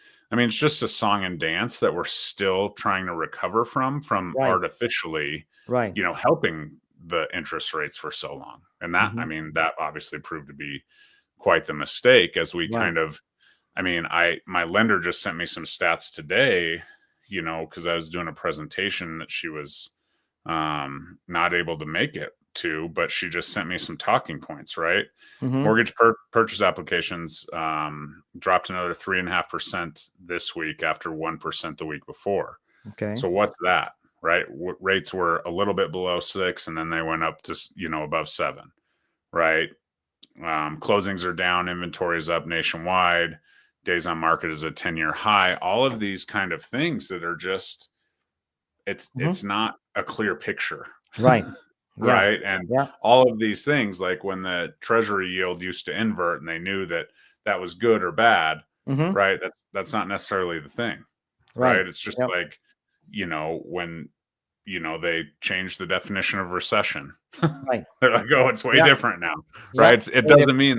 just a song and dance that we're still trying to recover from Right. artificially, Right. helping the interest rates for so long. And that, I Hmm. mean, that obviously proved to be quite the mistake as we Right. kind of, my lender just sent me some stats today, because I was doing a presentation that she was not able to make it to, but she just sent me some talking points, right? Hmm. Mortgage purchase applications dropped another 3.5% this week after 1% the week before. Okay. So what's that, right? Rates were a little bit below 6, and then they went up to, above 7, right? Closings are down, inventory is up nationwide, days on market is a 10-year high. All of these kind of things that are just, Hmm. it's not a clear picture. Right. Yeah. Right. And Yeah. all of these things, like when the treasury yield used to invert and they knew that that was good or bad, Hmm. right? That's not necessarily the thing, Right. right? It's just Yep. like, when, they changed the definition of recession. Right. They're like, oh, it's way Yeah. different now, right? Yep. It Very doesn't different. mean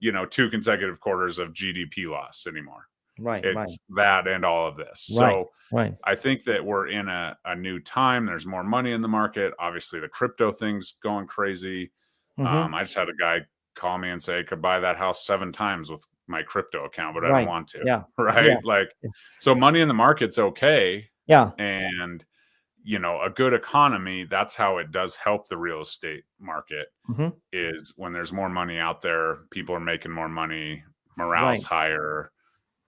Yeah. the, 2 consecutive quarters of GDP loss anymore. Right. Right. It's that and all of this. Right. So Right. I think that we're in a new time. There's more money in the market. Obviously, the crypto thing's going crazy. Hmm. I just had a guy call me and say I could buy that house 7 times with my crypto account, but I don't Right. want to. Yeah. Right? Yeah. Like, so money in the market's okay. Yeah. And, a good economy, that's how it does help the real estate market, Hmm. is when there's more money out there, people are making more money, morale's Right. higher,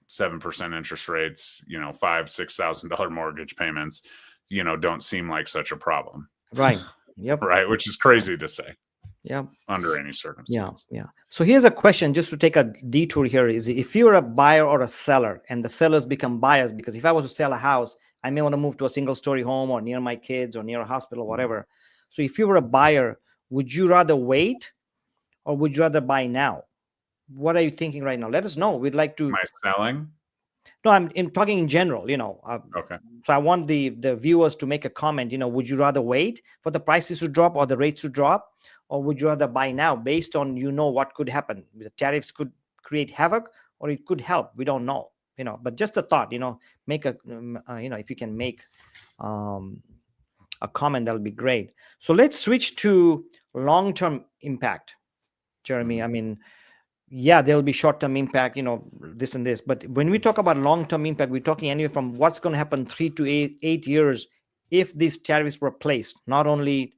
7% interest rates, $5,000-$6,000 mortgage payments, don't seem like such a problem. Right. Yep. Right. Which is Right. crazy to say Yep. under any Yeah. circumstance. Yeah. So here's a question, just to take a detour here, is if you're a buyer or a seller and the sellers become buyers, because if I was to sell a house, I may want to move to a single story home or near my kids or near a hospital, whatever. So if you were a buyer, would you rather wait or would you rather buy now? What are you thinking right now? Let us know. We'd like to. Am I selling? No, I'm talking in general, Okay. so I want the viewers to make a comment, would you rather wait for the prices to drop or the rates to drop, or would you rather buy now based on, what could happen? The tariffs could create havoc or it could help. We don't know, but just a thought, make a, if you can make a comment, that'll be great. So let's switch to long-term impact, Jeremy. Mhm. I mean, yeah, there'll be short-term impact, this and this. But when we talk about long-term impact, we're talking anywhere from what's going to happen 3 to 8 years if these tariffs were placed. Not only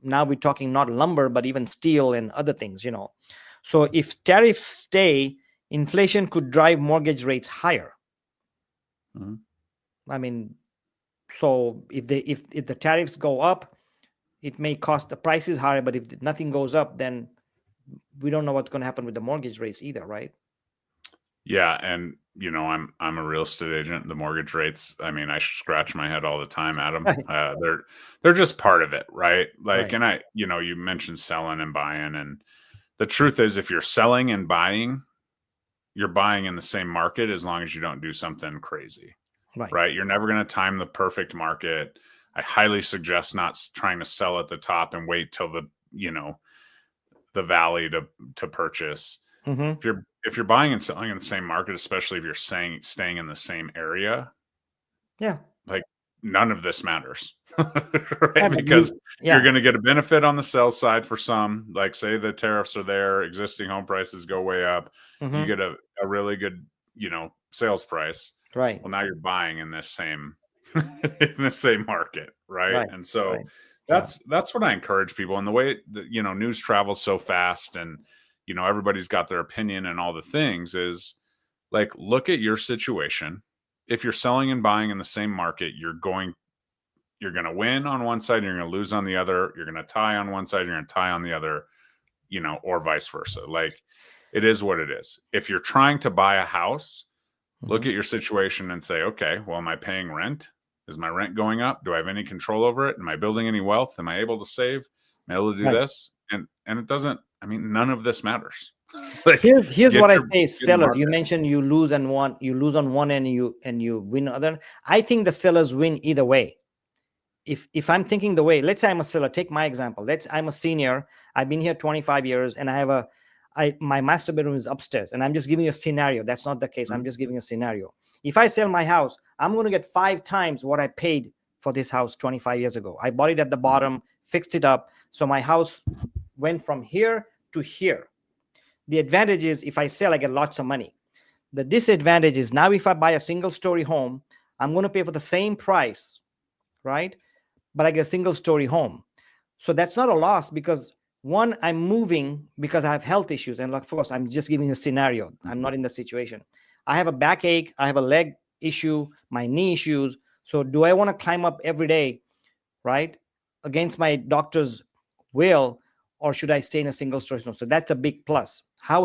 now we're talking not lumber, but even steel and other things. So if tariffs stay, inflation could drive mortgage rates higher. Mhm. I mean, so if the tariffs go up, it may cost the prices higher. But if nothing goes up, then we don't know what's going to happen with the mortgage rates either, right? Yeah. And, I'm a real estate agent. The mortgage rates, I mean, I scratch my head all the time at them. Right. They're just part of it. Right. Like, Right. and you mentioned selling and buying, and the truth is if you're selling and buying, you're buying in the same market as long as you don't do something crazy. Right. Right? You're never going to time the perfect market. I highly suggest not trying to sell at the top and wait till the valley to purchase. Mm-hmm. If you're buying and selling in the same market, especially if you're staying in the same area, Yeah. like none of this matters, right? Yeah, but Because you're yeah. going to get a benefit on the sales side for some, like say the tariffs are there, existing home prices go way up, you Mm-hmm. get a really good, sales price. Right. Well, now you're buying in this same in the same market, right? Right. And so Right. Yeah. that's what I encourage people. And the way that, news travels so fast, and everybody's got their opinion and all the things, is like, look at your situation. If you're selling and buying in the same market, you're going to win on one side, you're going to lose on the other. You're going to tie on one side, you're going to tie on the other, or vice versa. Like, it is what it is. If you're trying to buy a house, look Mm-hmm. at your situation and say, okay, well, am I paying rent? Is my rent going up? Do I have any control over it? Am I building any wealth? Am I able to save? Am I able to do Right. this? And it doesn't, none of this matters. Like, Here's get what I your say, get in the sellers. You market. mentioned you lose on one and you win other. I think the sellers win either way. If I'm thinking the way, let's say I'm a seller, take my example. I'm a senior. I've been here 25 years and my master bedroom is upstairs, and I'm just giving you a scenario. That's not the case. I'm Mhm. just giving a scenario. If I sell my house, I'm going to get 5 times what I paid for this house 25 years ago. I bought it at the bottom, fixed it up. So my house went from here to here. The advantage is if I sell, I get lots of money. The disadvantage is now if I buy a single story home, I'm going to pay for the same price, right? But I get a single story home. So that's not a loss because one, I'm moving because I have health issues. And of course, I'm just giving a scenario. I'm not in the situation. I have a backache. I have a leg issue, my knee issues. So do I want to climb up every day, right? Against my doctor's will, or should I stay in a single story home? So that's a big plus. How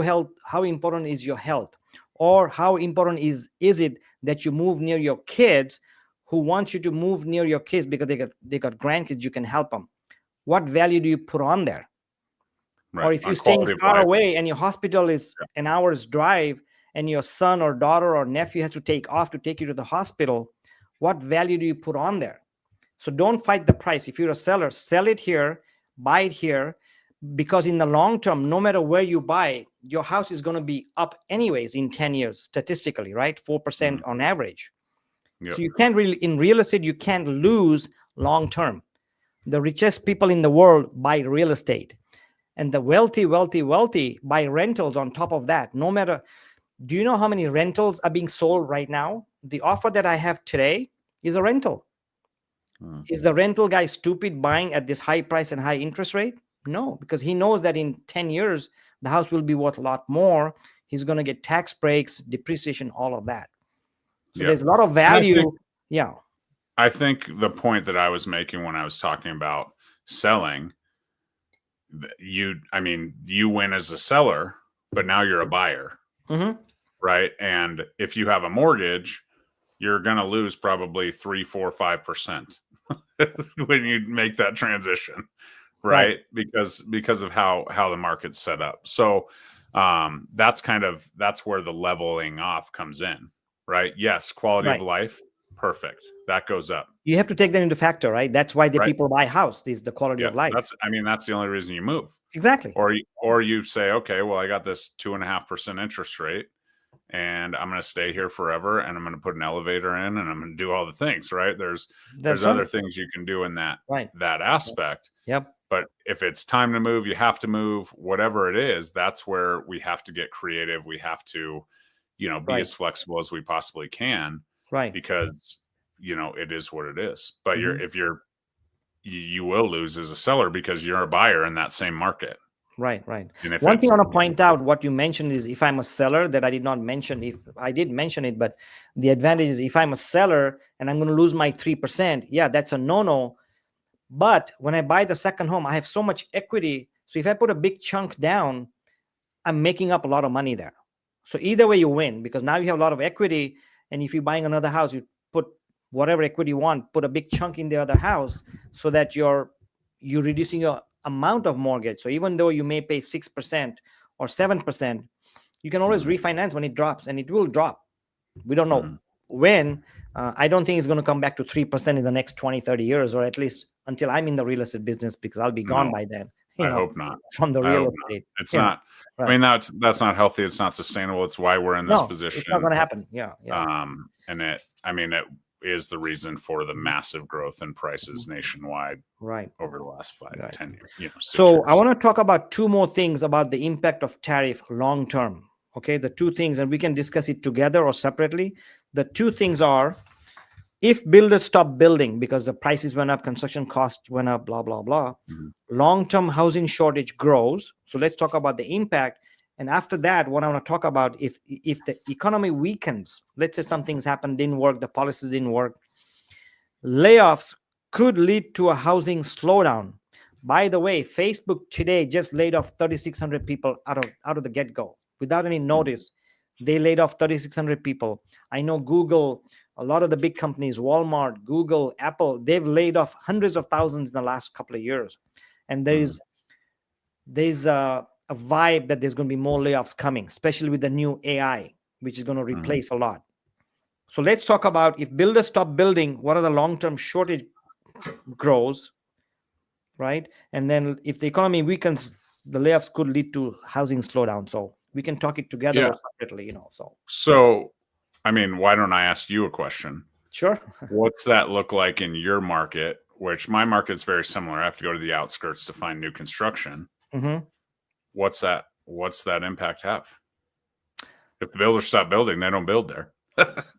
important is your health? Or how important is it that you move near your kids who want you to move near your kids because they got grandkids, you can help them. What value do you put on there? Or Right. if you're On staying quality of far life. away and your hospital is Yeah. an hour's drive and your son or daughter or nephew has to take off to take you to the hospital, what value do you put on there? So don't fight the price. If you're a seller, sell it here, buy it here, because in the long term, no matter where you buy, your house is going to be up anyways in 10 years, statistically, right? 4% Mhm. on average. Yep. So you can't really, in real estate, you can't lose long term. The richest people in the world buy real estate, and the wealthy buy rentals on top of that. No matter, do you know how many rentals are being sold right now? The offer that I have today is a rental. Mhm. Is the rental guy stupid buying at this high price and high interest rate? No, because he knows that in 10 years, the house will be worth a lot more. He's going to get tax breaks, depreciation, all of that. So Yep. there's a lot of And value. Yeah. I think the point that I was making when I was talking about selling, you win as a seller, but now you're a buyer, Mm-hmm. right? And if you have a mortgage, you're going to lose probably 3, 4, 5% when you make that transition, Right. right? Because of how the market's set up. So that's where the leveling off comes in, right? Yes, quality of Right. life, perfect. That goes up. You have to take that into factor, right? That's why the Right. people buy house. Is the quality Yeah. of life. That's the only reason you move. Exactly. Or you say, okay, well, I got this 2.5% interest rate, and I'm going to stay here forever, and I'm going to put an elevator in, and I'm going to do all the things, right? There's That's other right. things you can do in that Right. aspect. Yep. But if it's time to move, you have to move, whatever it is. That's where we have to get creative. We have to, be Right. as flexible as we possibly can, Right. because, it is what it is. But Mhm. you will lose as a seller because you're a buyer in that same market. Right. And if One thing it's, I want to point out, what you mentioned is if I'm a seller, that I did not mention. If I did mention it, but the advantage is if I'm a seller and I'm going to lose my 3%, yeah, that's a no-no. But when I buy the second home, I have so much equity. So if I put a big chunk down, I'm making up a lot of money there. So either way you win, because now you have a lot of equity. And if you're buying another house, you put whatever equity you want, put a big chunk in the other house so that you're reducing your amount of mortgage. So even though you may pay 6% or 7%, you can always refinance when it drops, and it will drop. We don't know when. I don't think it's going to come back to 3% in the next 20, 30 years, or at least until I'm in the real estate business, because I'll be gone no, by then. you I know, hope not. from the I real hope not. estate. It's Yeah, not. I right. mean, that's not healthy. It's not sustainable. It's why we're in this No, it's not position. going to happen. Yeah, yeah. And it is the reason for the massive growth in prices nationwide Right, over the last 5, right. 10 years, 6 So I years. want to talk about two more things about the impact of tariff long term. Okay, the two things, and we can discuss it together or separately. The two things are, if builders stop building because the prices went up, construction costs went up, blah blah blah, Mhm. long-term housing shortage grows. So let's talk about the impact. And after that, what I want to talk about, if the economy weakens, let's say some things happened, didn't work, the policies didn't work, layoffs could lead to a housing slowdown. By the way, Facebook today just laid off 3,600 people out of the get-go without any notice. They laid off 3,600 people. I know Google, a lot of the big companies, Walmart, Google, Apple, they've laid off hundreds of thousands in the last couple of years. And there's a vibe that there's going to be more layoffs coming, especially with the new AI, which is going to replace a lot. So let's talk about, if builders stop building, what are the long-term shortage grows, right? And then if the economy weakens, the layoffs could lead to housing slowdown. So we can talk it together or separately, So, I mean, why don't I ask you a question? Sure. What's that look like in your market? Which my market's very similar. I have to go to the outskirts to find new construction. Mm-hmm. What's that impact have? If the builders stop building, they don't build there.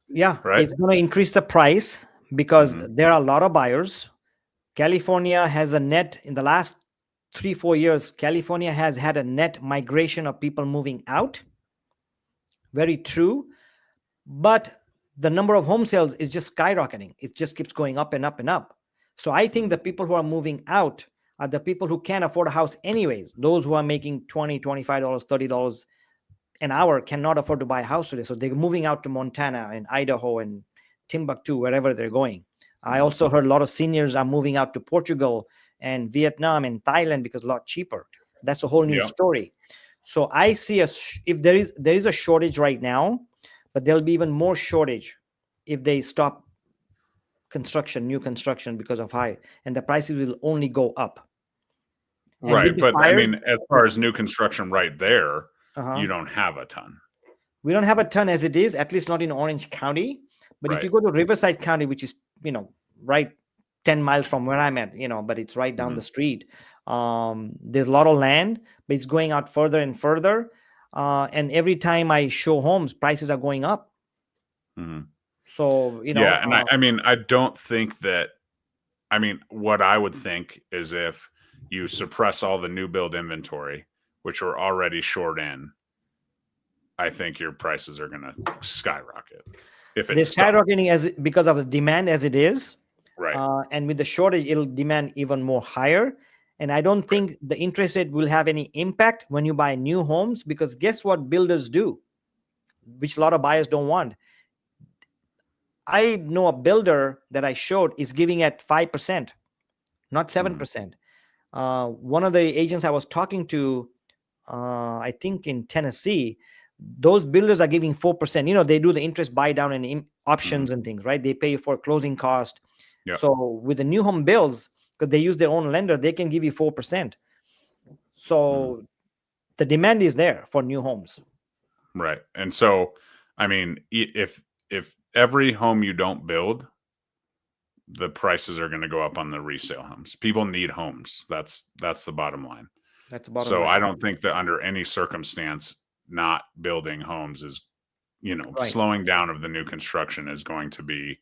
Yeah, right. It's going to increase the price because there are a lot of buyers. California has a net, in the last 3-4 years, California has had a net migration of people moving out. Very true. But the number of home sales is just skyrocketing. It just keeps going up and up and up. So I think the people who are moving out are the people who can't afford a house anyways. Those who are making $20, $25, $30 an hour cannot afford to buy a house today. So they're moving out to Montana and Idaho and Timbuktu, wherever they're going. I also heard a lot of seniors are moving out to Portugal and Vietnam and Thailand because it's a lot cheaper. That's a whole new story. So I see if there is a shortage right now, but there'll be even more shortage if they stop new construction because of high, and the prices will only go up. Right. But I mean, as far as new construction right there, you don't have a ton. We don't have a ton as it is, at least not in Orange County. But if you go to Riverside County, which is, right 10 miles from where I'm at, but it's right down the street. There's a lot of land, but it's going out further and further. And every time I show homes, prices are going up. So, Yeah. And I mean, I don't think that, what I would think is if you suppress all the new build inventory, which are already short in, I think your prices are going to skyrocket. If it's they're skyrocketing because of the demand as it is. Right. And with the shortage, it'll demand even more higher. And I don't think the interest rate will have any impact when you buy new homes, because guess what builders do, which a lot of buyers don't want. I know a builder that I showed is giving at 5%, not 7%. One of the agents I was talking to, I think in Tennessee, those builders are giving 4%. They do the interest buy down and options and things, right? They pay you for closing cost. Yep. So with the new home builds, because they use their own lender, they can give you 4%. So the demand is there for new homes. Right. And so, I mean, if every home you don't build, the prices are going to go up on the resale homes. People need homes. That's the bottom line. That's the bottom line. So I don't think that under any circumstance, not building homes is, slowing down of the new construction is going to be,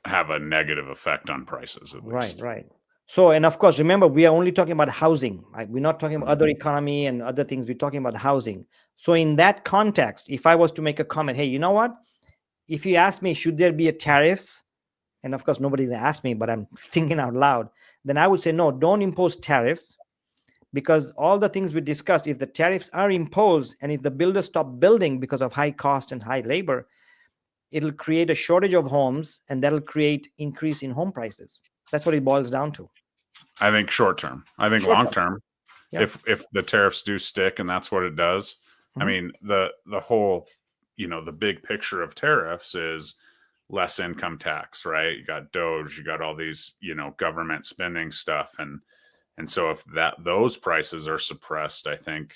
have a negative effect on prices at least. Right. So, and of course, remember, we are only talking about housing. We're not talking about other economy and other things. We're talking about housing. So in that context, if I was to make a comment, hey, you know what? If you ask me, should there be a tariffs? And of course, nobody's asked me, but I'm thinking out loud. Then I would say, no, don't impose tariffs, because all the things we discussed, if the tariffs are imposed and if the builders stop building because of high cost and high labor, it'll create a shortage of homes, and that'll create increase in home prices. That's what it boils down to. I think short term. I think long term, if the tariffs do stick and that's what it does, I mean, the whole, the big picture of tariffs is less income tax, right? You got Doge, you got all these, government spending stuff. And so if those prices are suppressed, I think,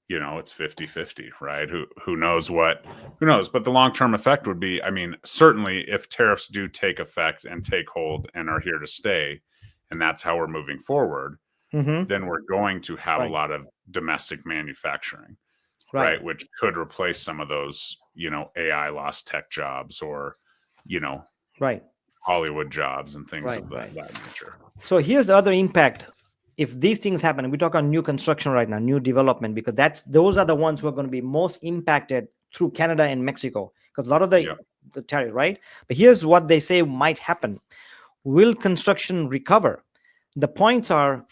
it's 50-50, right? Who knows who knows? But the long-term effect would be, I mean, certainly if tariffs do take effect and take hold and are here to stay, and that's how we're moving forward, then we're going to have a lot of domestic manufacturing, right? Which could replace some of those, AI lost tech jobs or, Hollywood jobs and things of that nature. So here's the other impact. If these things happen, we talk on new construction right now, new development, because those are the ones who are going to be most impacted through Canada and Mexico, because a lot of the tariff, right? But here's what they say might happen. Will construction recover? The points are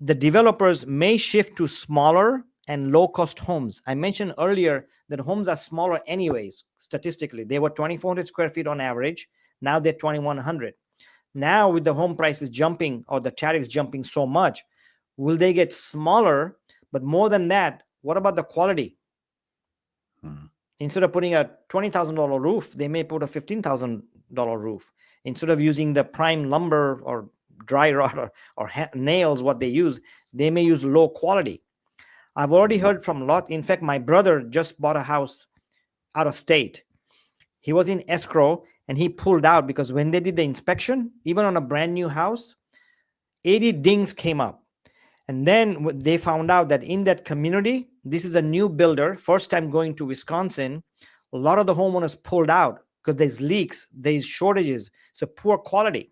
the developers may shift to smaller and low-cost homes. I mentioned earlier that homes are smaller anyways, statistically. They were 2,400 square feet on average. Now they're 2,100. Now with the home prices jumping or the tariffs jumping so much, will they get smaller? But more than that, what about the quality? Instead of putting a $20,000 roof, they may put a $15,000 roof. Instead of using the prime lumber or dry rot or nails, what they use, they may use low quality. I've already heard from a lot. In fact, my brother just bought a house out of state. He was in escrow and he pulled out because when they did the inspection, even on a brand new house, 80 dings came up. And then they found out that in that community, this is a new builder, first time going to Wisconsin, a lot of the homeowners pulled out because there's leaks, there's shortages, so poor quality.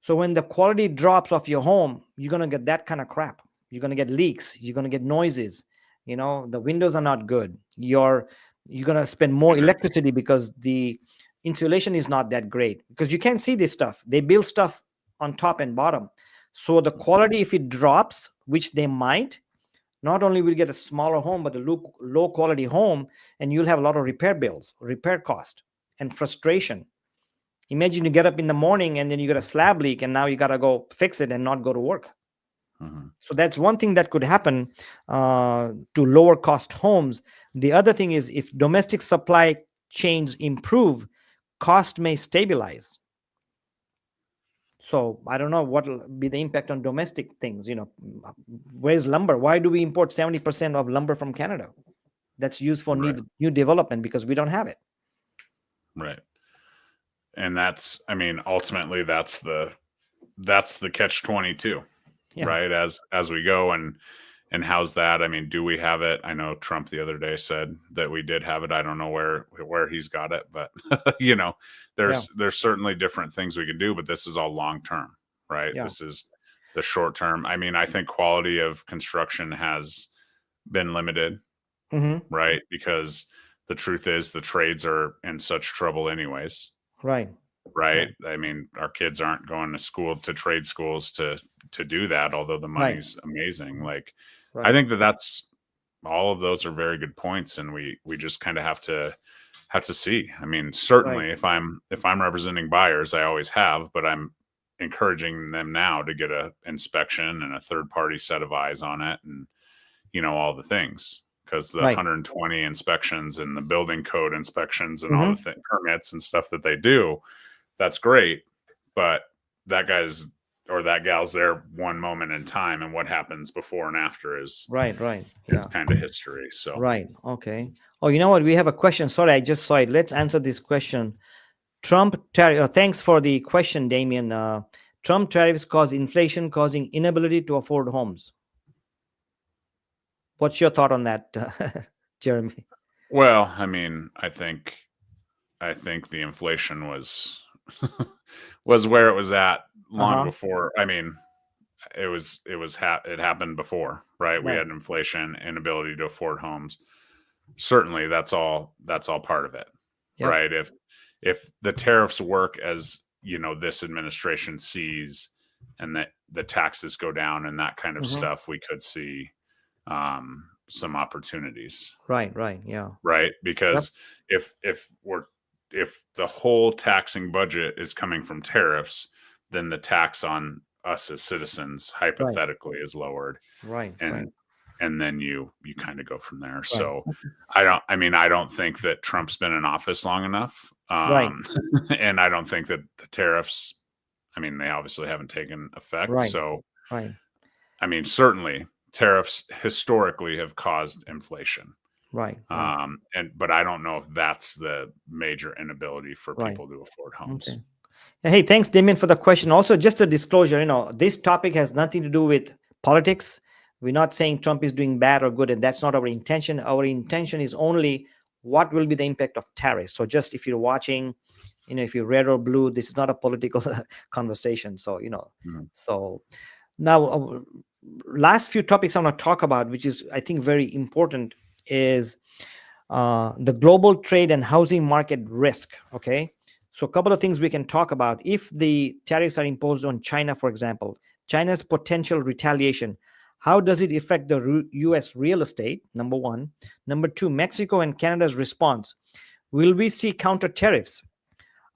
So when the quality drops off your home, you're going to get that kind of crap. You're going to get leaks, you're going to get noises, the windows are not good. You're going to spend more electricity because the insulation is not that great, because you can't see this stuff. They build stuff on top and bottom. So the quality, if it drops, which they might, not only will you get a smaller home, but a low quality home, and you'll have a lot of repair bills, repair cost, and frustration. Imagine you get up in the morning and then you get a slab leak and now you got to go fix it and not go to work. So that's one thing that could happen to lower cost homes. The other thing is if domestic supply chains improve, cost may stabilize. So I don't know what will be the impact on domestic things. Where's lumber? Why do we import 70% of lumber from Canada? That's used for new development because we don't have it. Right. And ultimately that's the catch-22, right? As we go and how's that? Do we have it? I know Trump the other day said that we did have it. I don't know where he's got it, but there's certainly different things we can do, but this is all long-term, right? This is the short term. I think quality of construction has been limited, right? Because the truth is the trades are in such trouble anyways. Right. Our kids aren't going to school, to trade schools to do that, although the money's amazing. I think that's all of those are very good points, and we just kind of have to see. Certainly if I'm representing buyers, I always have, but I'm encouraging them now to get a inspection and a third party set of eyes on it, and all the things. Because the 120 inspections and the building code inspections and all the permits and stuff that they do, that's great. But that guy's or that gal's there one moment in time, and what happens before and after is kind of history. So okay. Oh, you know what? We have a question. Sorry, I just saw it. Let's answer this question. Trump tariff. Thanks for the question, Damien. Trump tariffs cause inflation, causing inability to afford homes. What's your thought on that, Jeremy? Well, I think the inflation was where it was at long before. It happened before, right? We had inflation, inability to afford homes. Certainly, that's all part of it, right? If the tariffs work as this administration sees, and that the taxes go down and that kind of stuff, we could see some opportunities. Right. Because if the whole taxing budget is coming from tariffs, then the tax on us as citizens hypothetically is lowered. And then you kind of go from there. So I don't think that Trump's been in office long enough Right. And I don't think that the tariffs, I mean, they obviously haven't taken effect. Right. So, Right. I mean, certainly tariffs historically have caused inflation. Right. But I don't know if that's the major inability for Right. people to afford homes. Okay. Hey, thanks, Damien, for the question. Also, just a disclosure, this topic has nothing to do with politics. We're not saying Trump is doing bad or good, and that's not our intention. Our intention is only what will be the impact of tariffs. So just if you're watching, if you're red or blue, this is not a political conversation. So, so now last few topics I want to talk about, which is, I think, very important, is the global trade and housing market risk. Okay. So a couple of things we can talk about. If the tariffs are imposed on China, for example, China's potential retaliation, how does it affect the U.S. real estate? Number one. Number two, Mexico and Canada's response. Will we see counter tariffs?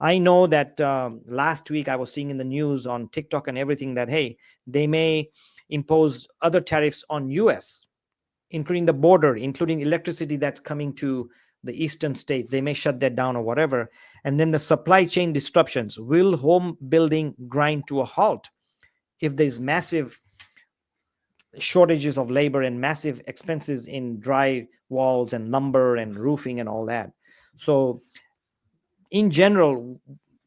I know that last week I was seeing in the news on TikTok and everything that, hey, they may impose other tariffs on U.S., including the border, including electricity that's coming to the eastern states. They may shut that down or whatever. And then the supply chain disruptions. Will home building grind to a halt if there's massive shortages of labor and massive expenses in dry walls and lumber and roofing and all that? So in general,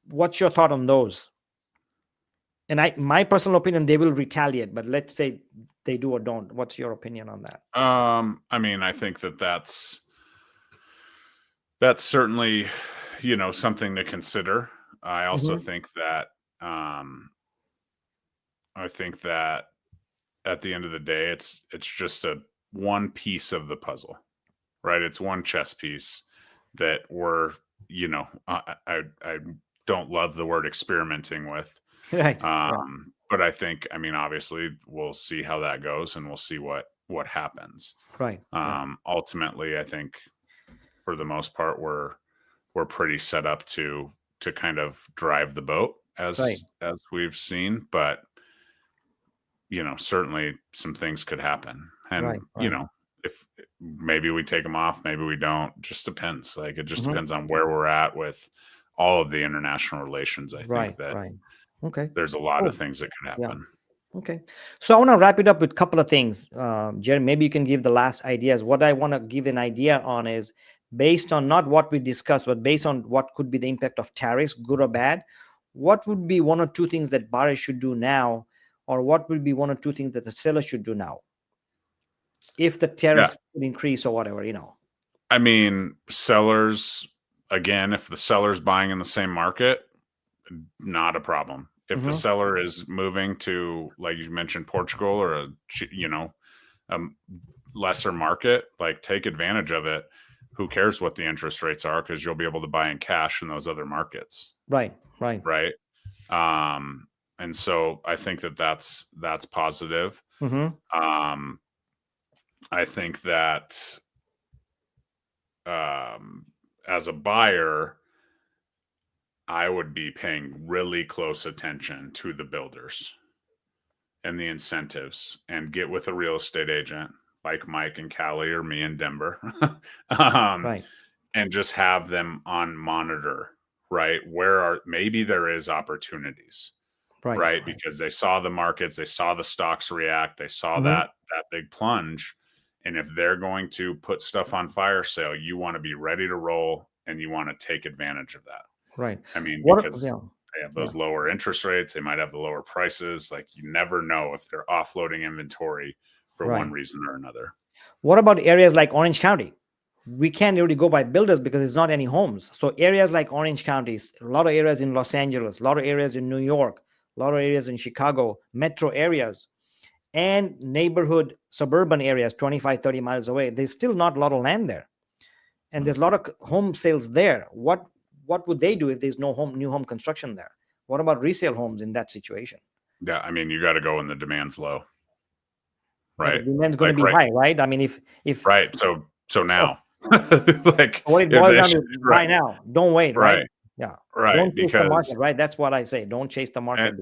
what's your thought on those? And my personal opinion, they will retaliate, but let's say they do or don't. What's your opinion on that? I mean, I think that's certainly, something to consider. I also think that, at the end of the day, it's just one piece of the puzzle, right? It's one chess piece that we're, I don't love the word experimenting with. Right. But I think, I mean, obviously we'll see how that goes and we'll see what happens. Right. Ultimately, I think for the most part, we're pretty set up to kind of drive the boat as we've seen, but certainly some things could happen. And, if maybe we take them off, maybe we don't, just depends. Like, it just depends on where we're at with all of the international relations. I think that there's a lot of things that could happen. Okay. So I want to wrap it up with a couple of things. Jerry, maybe you can give the last ideas. What I want to give an idea on is based on not what we discussed, but based on what could be the impact of tariffs, good or bad. What would be one or two things that buyers should do now, or what would be one or two things that the seller should do now if the tariffs would increase or whatever, I mean, sellers, again, if the seller's buying in the same market, not a problem. If the seller is moving to, like you mentioned, Portugal or a lesser market, like, take advantage of it. Who cares what the interest rates are? Because you'll be able to buy in cash in those other markets. Right. And so I think that's positive. I think that as a buyer, I would be paying really close attention to the builders and the incentives, and get with a real estate agent like Mike and Callie or me in Denver, and just have them on monitor, right? Maybe there is opportunities, right? Because they saw the markets, they saw the stocks react, they saw that big plunge. And if they're going to put stuff on fire sale, you want to be ready to roll and you want to take advantage of that. Right. I mean, because they have those lower interest rates, they might have the lower prices. Like, you never know if they're offloading inventory for one reason or another. What about areas like Orange County? We can't really go by builders because there's not any homes. So areas like Orange County, a lot of areas in Los Angeles, a lot of areas in New York, a lot of areas in Chicago, metro areas, and neighborhood suburban areas 25, 30 miles away. There's still not a lot of land there. And there's a lot of home sales there. What would they do if there's no new home construction there? What about resale homes in that situation? Yeah, I mean, you got to go when the demand's low, right? The demand's going to be high, right? I mean, if right, so now, like, what it boils down to, buy now, don't wait, right? Yeah, right. Don't chase the market, right? That's what I say. Don't chase the market,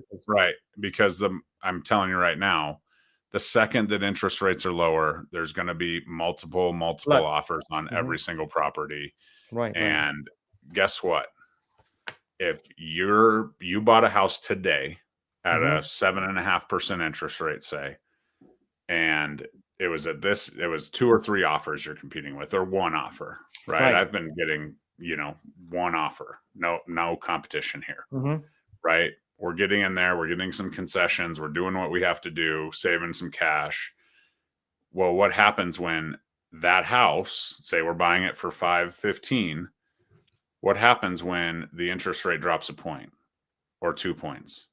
because I'm telling you right now, the second that interest rates are lower, there's going to be multiple offers on every single property, and guess what? if you bought a house today at Mhm. a 7.5% interest rate, say, and it was 2 or 3 offers you're competing with, or one offer, right? Right. I've been getting, one offer, no competition here, Mhm. right? We're getting in there, we're getting some concessions, we're doing what we have to do, saving some cash. Well, what happens when that house, say we're buying it for 515, what happens when the interest rate drops a point or 2 points?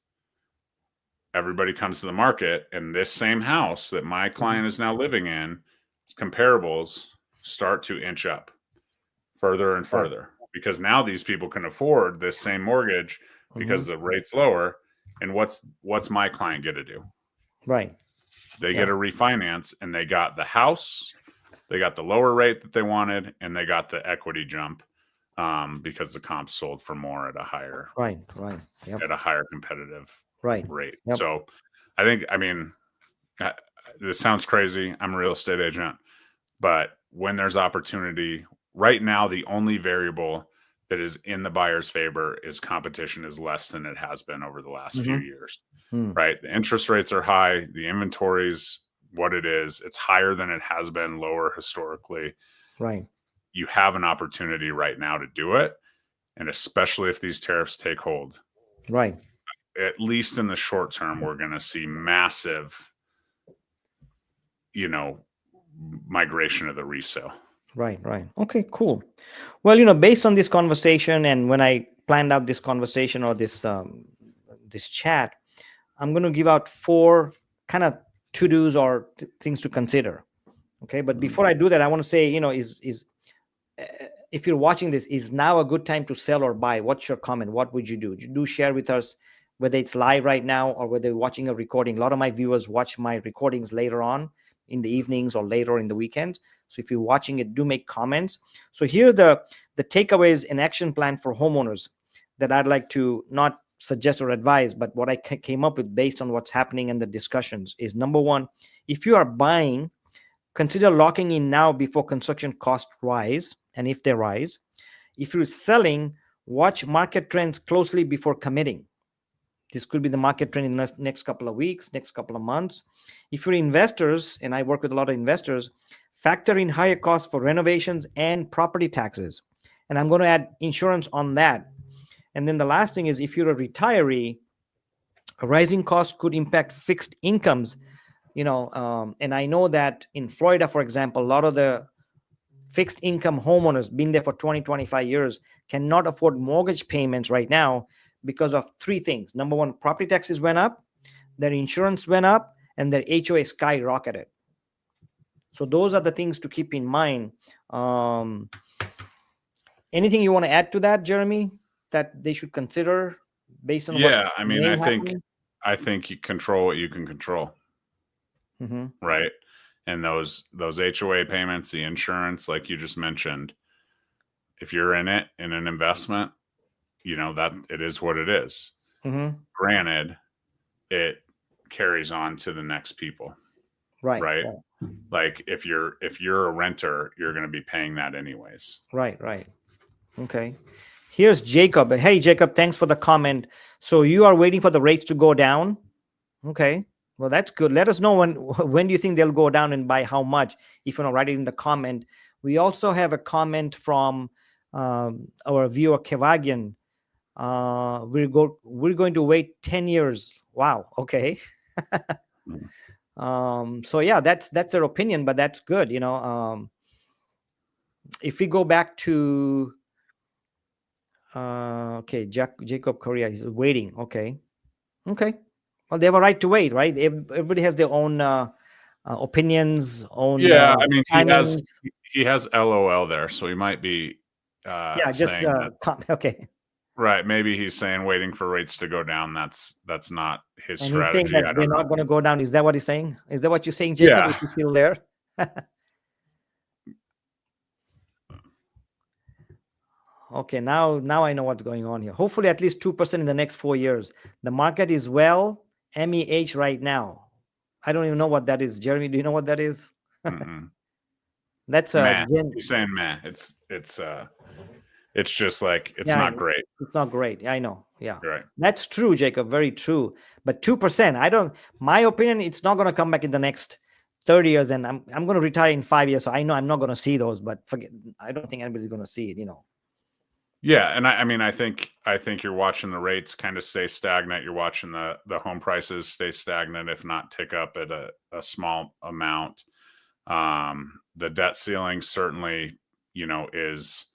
Everybody comes to the market, and this same house that my client is now living in, comparables start to inch up further and Right. further, because now these people can afford this same mortgage because Mhm. the rate's lower. And what's my client get to do? Right. They Yep. get a refinance, and they got the house, they got the lower rate that they wanted, and they got the equity jump, because the comps sold for more at a higher Right. Right. Yep. competitive Right. rate. Yep. So I mean, this sounds crazy. I'm a real estate agent, but when there's opportunity right now, the only variable that is in the buyer's favor is competition is less than it has been over the last few Mhm. years, Mm. right? The interest rates are high. The inventory's what it is. It's higher than it has been, lower historically. Right. You have an opportunity right now to do it. And especially if these tariffs take hold, Right. at least in the short term, we're going to see massive, migration of the resale. Right. Right. Okay. Cool. Well, based on this conversation, and when I planned out this conversation or this chat, I'm going to give out 4 kind of to dos or things to consider. Okay. But before I do that, I want to say, is if you're watching this, is now a good time to sell or buy? What's your comment? What would you do? Do share with us whether it's live right now or whether you're watching a recording. A lot of my viewers watch my recordings later on in the evenings or later in the weekends. So if you're watching it, do make comments. So here are the takeaways and action plan for homeowners that I'd like to not suggest or advise, but what I came up with based on what's happening in the discussions is: number one, if you are buying, consider locking in now before construction costs rise, and if they rise. If you're selling, watch market trends closely before committing. This could be the market trend in the next couple of weeks, next couple of months. If you're investors, and I work with a lot of investors, factor in higher costs for renovations and property taxes. And I'm going to add insurance on that. And then the last thing is, if you're a retiree, rising costs could impact fixed incomes. And I know that in Florida, for example, a lot of the fixed income homeowners been there for 20, 25 years cannot afford mortgage payments right now because of 3 things. Number one, property taxes went up, their insurance went up, and their HOA skyrocketed. So those are the things to keep in mind. Anything you want to add to that, Jeremy, that they should consider based on what Yeah, I mean, may happen? I think you control what you can control, Mm-hmm. right? And those HOA payments, the insurance, like you just mentioned, if you're in it in an investment, that it is what it is. Mm-hmm. Granted, it carries on to the next people, Right. right? Like if you're a renter, you're going to be paying that anyways. Right. Okay. Here's Jacob. Hey, Jacob, thanks for the comment. So you are waiting for the rates to go down? Okay. Well, that's good. Let us know when do you think they'll go down and by how much, if you want to write it in the comment. We also have a comment from our viewer, Kevagian. We're going to wait 10 years. Wow. Okay. So yeah, that's their opinion, but that's good. If we go back to okay, Jacob Korea is waiting. Okay. Well, they have a right to wait, right? Everybody has their own opinions, own Yeah, I mean, timings. he has LOL there, so he might be Yeah, just saying that. okay. Right, maybe he's saying waiting for rates to go down. That's not his And he's saying strategy. that I they're don't know. not going to go down. Is that what he's saying? Is that what you're saying, Jacob? Yeah. If you're still there. Okay, now I know what's going on here. Hopefully, at least 2% in the next 4 years. The market is MEH right now. I don't even know what that is. Jeremy, do you know what that is? Mm-mm. That's Meh. He's saying meh. It's It's just like, it's Yeah, not great. it's not great. I know. Yeah. Right. That's true, Jacob. Very true. But 2%, my opinion, it's not going to come back in the next 30 years. And I'm going to retire in 5 years. So I know I'm not going to see those, but I don't think anybody's going to see it, Yeah, and I mean, I think you're watching the rates kind of stay stagnant. You're watching the home prices stay stagnant, if not tick up at a small amount. The debt ceiling certainly, is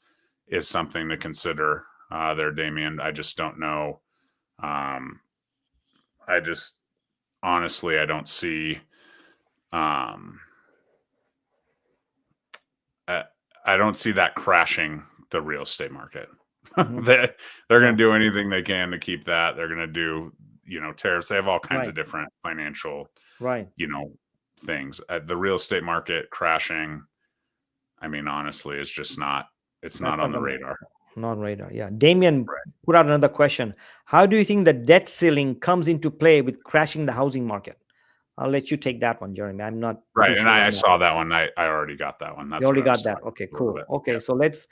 something to consider there, Damien. I just don't know. I just honestly, I don't see. I don't see that crashing the real estate market. They're going to do anything they can to keep that. They're going to do, tariffs. They have all kinds of different financial, things. The real estate market crashing, I mean, honestly, it's just not. It's not on the radar. Not on radar. Yeah. Damien put out another question. How do you think the debt ceiling comes into play with crashing the housing market? I'll let you take that one, Jeremy. I'm not right, and I saw that one. I already got that one. That's you already got that. Okay, cool. Okay, so let's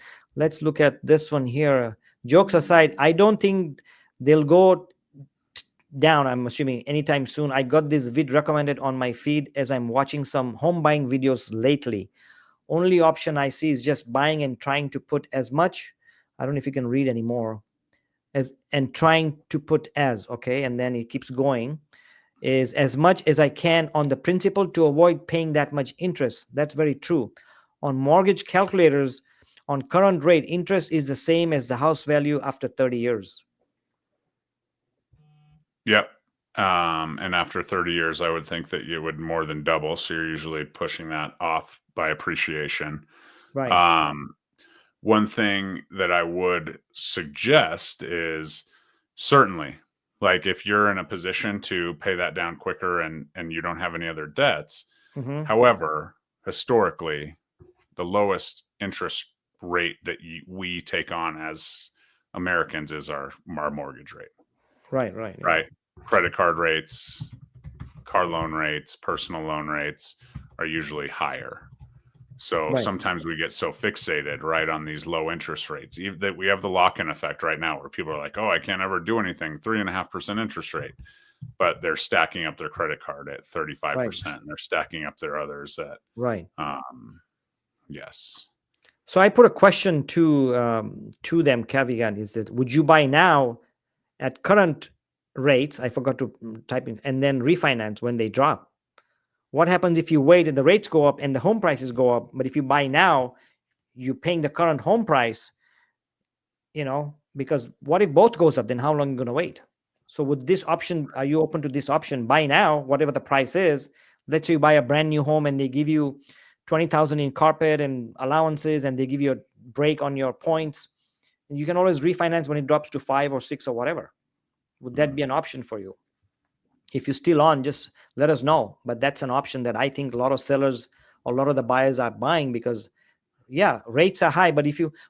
look at this one here. Jokes aside, I don't think they'll go down. I'm assuming anytime soon. I got this vid recommended on my feed as I'm watching some home buying videos lately. Only option I see is just buying and trying to put as much. I don't know if you can read anymore. And trying to put okay, and then it keeps going. Is as much as I can on the principal to avoid paying that much interest. That's very true. On mortgage calculators, on current rate, interest is the same as the house value after 30 years. Yep. And after 30 years, I would think that you would more than double. So you're usually pushing that off by appreciation. Right. One thing that I would suggest is certainly, like, if you're in a position to pay that down quicker and you don't have any other debts. However, historically, the lowest interest rate that we take on as Americans is our mortgage rate. Right. Credit card rates, car loan rates, personal loan rates are usually higher. So sometimes we get so fixated, right, on these low interest rates that we have the lock-in effect right now where people are like, oh, I can't ever do anything, 3.5% interest rate. But they're stacking up their credit card at 35%. And they're stacking up their others at, yes. So I put a question to them, caveat, is that would you buy now at current rates? I forgot to type in, and then refinance when they drop. What happens if you wait and the rates go up and the home prices go up? But if you buy now, you're paying the current home price, because what if both goes up? Then how long are you going to wait? So with this option, are you open to this option? Buy now, whatever the price is. Let's say you buy a brand new home and they give you $20,000 in carpet and allowances, and they give you a break on your points. And you can always refinance when it drops to 5 or 6 or whatever. Would that be an option for you? If you're still on, just let us know. But that's an option that I think a lot of sellers, a lot of the buyers are buying because, rates are high. But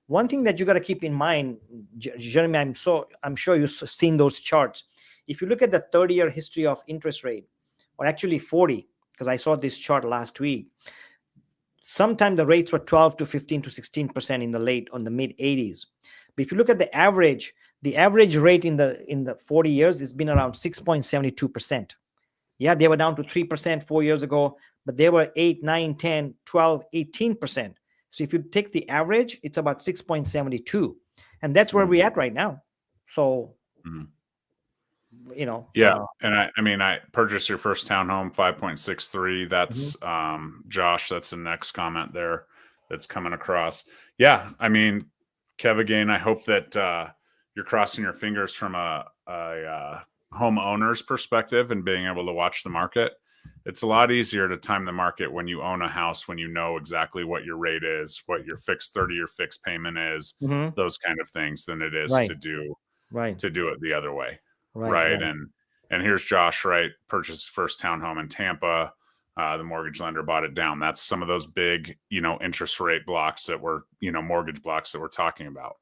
one thing that you got to keep in mind, Jeremy, I'm sure you've seen those charts. If you look at the 30-year history of interest rate, or actually 40, because I saw this chart last week, sometimes the rates were 12 to 15 to 16% on the mid 80s. But if you look at the average rate in the 40 years has been around 6.72%. Yeah, they were down to 3% 4 years ago, but they were 8, 9, 10, 12, 18%. So if you take the average, it's about 6.72. And that's where we're at right now. So, Yeah. And I purchased your first townhome, 5.63. That's Josh, that's the next comment there that's coming across. Yeah. I mean, Kev, again, I hope that you're crossing your fingers from a homeowner's perspective and being able to watch the market. It's a lot easier to time the market when you own a house, when you know exactly what your rate is, what your fixed 30-year fixed payment is, those kind of things, than it is to do it the other way. Right. And here's Josh, purchased first townhome in Tampa. The mortgage lender bought it down. That's some of those big, interest rate blocks that we're, mortgage blocks that we're talking about.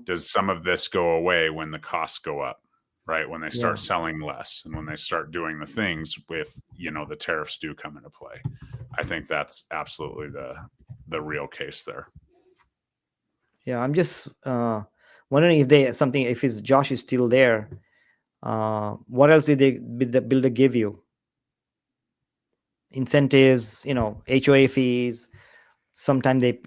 Does some of this go away when the costs go up, right? When they start selling less and when they start doing the things with, the tariffs do come into play. I think that's absolutely the real case there. Yeah, I'm just wondering if it's Josh is still there. What else did the builder give you? Incentives, HOA fees. Sometimes they,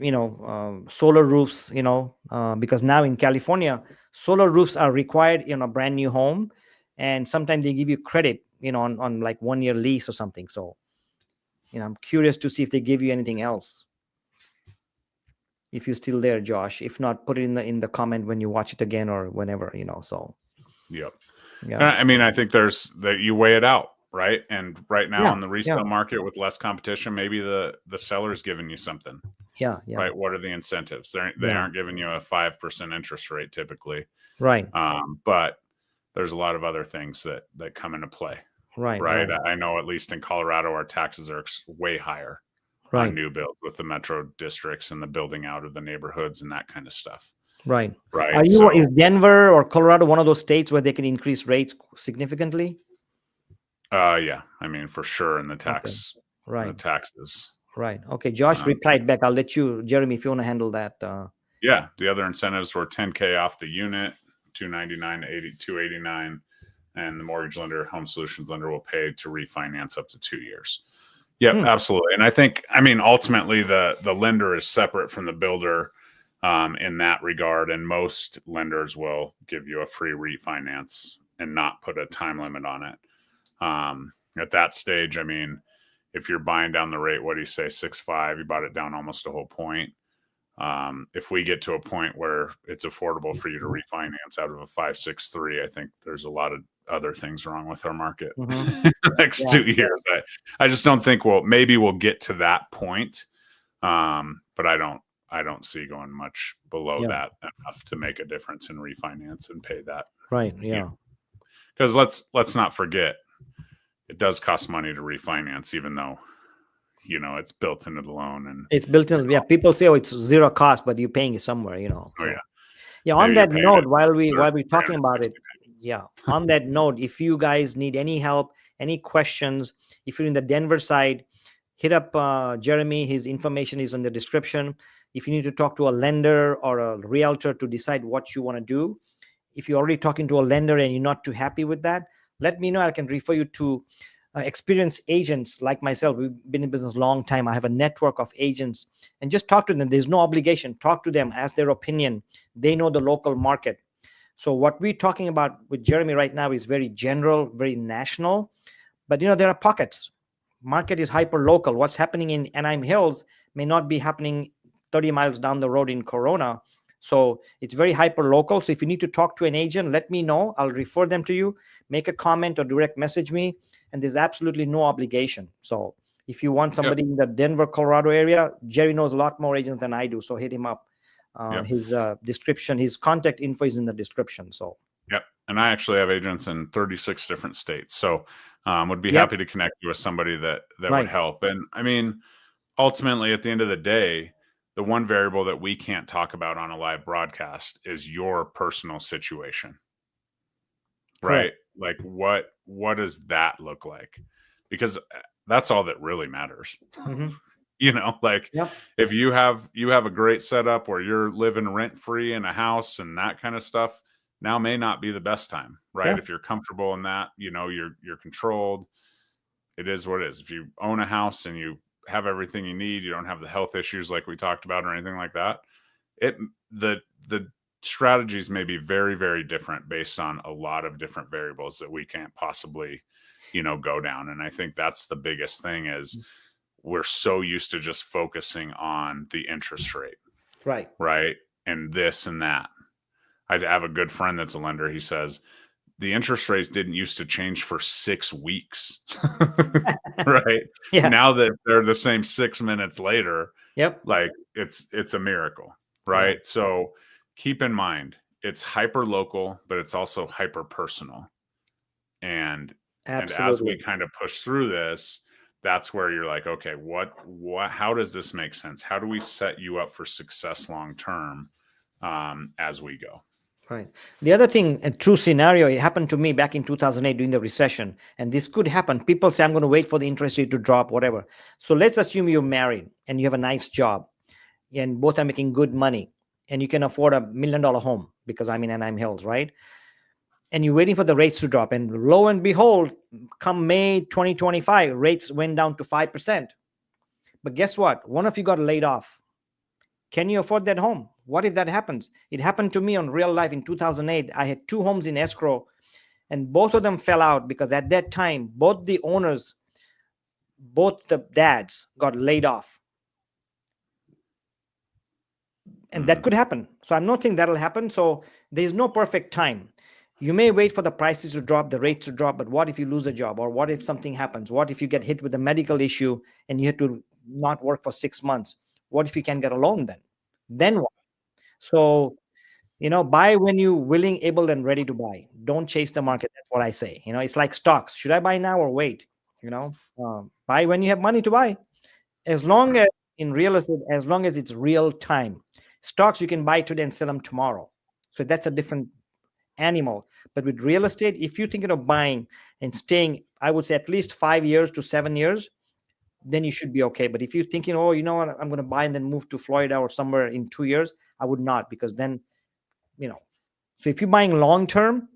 solar roofs. Because now in California, solar roofs are required in a brand new home, and sometimes they give you credit, on like 1 year lease or something. So, I'm curious to see if they give you anything else. If you're still there, Josh. If not, put it in the comment when you watch it again or whenever. So. Yep. Yeah. I mean, I think there's that you weigh it out, right? And right now Yeah. in the resale market with less competition, maybe the seller's giving you something. Yeah. Right. What are the incentives? They Yeah. aren't giving you a 5% interest rate typically. Right. But there's a lot of other things that come into play. Right. Right. I know at least in Colorado, our taxes are way higher on new build with the metro districts and the building out of the neighborhoods and that kind of stuff. Right. Right. Is Denver or Colorado one of those states where they can increase rates significantly? Yeah. I mean, for sure in the taxes. Right. Okay. Josh replied back. I'll let you, Jeremy, if you want to handle that. Yeah. The other incentives were $10K off the unit, $299 to $289. And the mortgage lender, home solutions lender will pay to refinance up to 2 years. Yep, absolutely. And I think, ultimately the lender is separate from the builder in that regard. And most lenders will give you a free refinance and not put a time limit on it. At that stage, if you're buying down the rate, what do you say, 6.5? You bought it down almost a whole point. If we get to a point where it's affordable for you to refinance out of a 5.63, I think there's a lot of other things wrong with our market in the next 2 years. I just don't think maybe we'll get to that point. But I don't see going much below that enough to make a difference in refinance and pay that. Right. Yeah. Because let's not forget, it does cost money to refinance, even though it's built into the loan and it's built in. Yeah. People say, it's zero cost, but you're paying it somewhere, Oh yeah. Yeah. On that note, while we're talking about it, on that note, if you guys need any help, any questions, if you're in the Denver side, hit up Jeremy. His information is in the description. If you need to talk to a lender or a realtor to decide what you want to do, if you're already talking to a lender and you're not too happy with that, let me know. I can refer you to experienced agents like myself. We've been in business a long time. I have a network of agents, and just talk to them. There's no obligation. Talk to them, ask their opinion. They know the local market. So what we're talking about with Jeremy right now is very general, very national, but there are pockets. Market is hyper local. What's happening in Anaheim Hills may not be happening 30 miles down the road in Corona. So it's very hyper local. So if you need to talk to an agent, let me know. I'll refer them to you. Make a comment or direct message me. And there's absolutely no obligation. So if you want somebody in the Denver, Colorado area, Jerry knows a lot more agents than I do. So hit him up. His description, his contact info is in the description. So. Yep. And I actually have agents in 36 different states. So would be happy to connect you with somebody that would help. And ultimately at the end of the day, the one variable that we can't talk about on a live broadcast is your personal situation. Right? Like what does that look like? Because that's all that really matters. If you have a great setup where you're living rent free in a house and that kind of stuff, now may not be the best time, right? If you're comfortable in that, you're controlled. It is what it is. If you own a house and you have everything you need, you don't have the health issues like we talked about or anything like that, the strategies may be very, very different based on a lot of different variables that we can't possibly, go down. And I think that's the biggest thing is we're so used to just focusing on the interest rate. Right. And this and that. I have a good friend that's a lender. He says the interest rates didn't used to change for 6 weeks. Right. Yeah. Now that they're the same 6 minutes later. Yep. Like it's a miracle. Right. Yeah. So keep in mind, it's hyper local, but it's also hyper personal. And as we kind of push through this, that's where you're like, okay, how does this make sense? How do we set you up for success long term as we go? Right. The other thing, a true scenario, it happened to me back in 2008 during the recession, and this could happen. People say, I'm going to wait for the interest rate to drop, whatever. So let's assume you're married and you have a nice job and both are making good money and you can afford $1 million home because I'm in Anaheim Hills, right? And you're waiting for the rates to drop. And lo and behold, come May 2025, rates went down to 5%. But guess what? One of you got laid off. Can you afford that home? What if that happens? It happened to me on real life in 2008. I had 2 homes in escrow, and both of them fell out because at that time, both the owners, both the dads got laid off. And that could happen. So I'm not saying that'll happen. So there's no perfect time. You may wait for the prices to drop, the rates to drop, but what if you lose a job? Or what if something happens? What if you get hit with a medical issue and you have to not work for 6 months? What if you can't get a loan then? Then what? So, buy when you're willing, able, and ready to buy. Don't chase the market. That's what I say. It's like stocks. Should I buy now or wait? Buy when you have money to buy. As long as in real estate, as long as it's real time. Stocks you can buy today and sell them tomorrow. So that's a different animal. But with real estate, if you're thinking of buying and staying, I would say at least 5 years to 7 years, then you should be okay. But if you're thinking, oh, you know what, I'm going to buy and then move to Florida or somewhere in 2 years, I would not, because then, so if you're buying long term,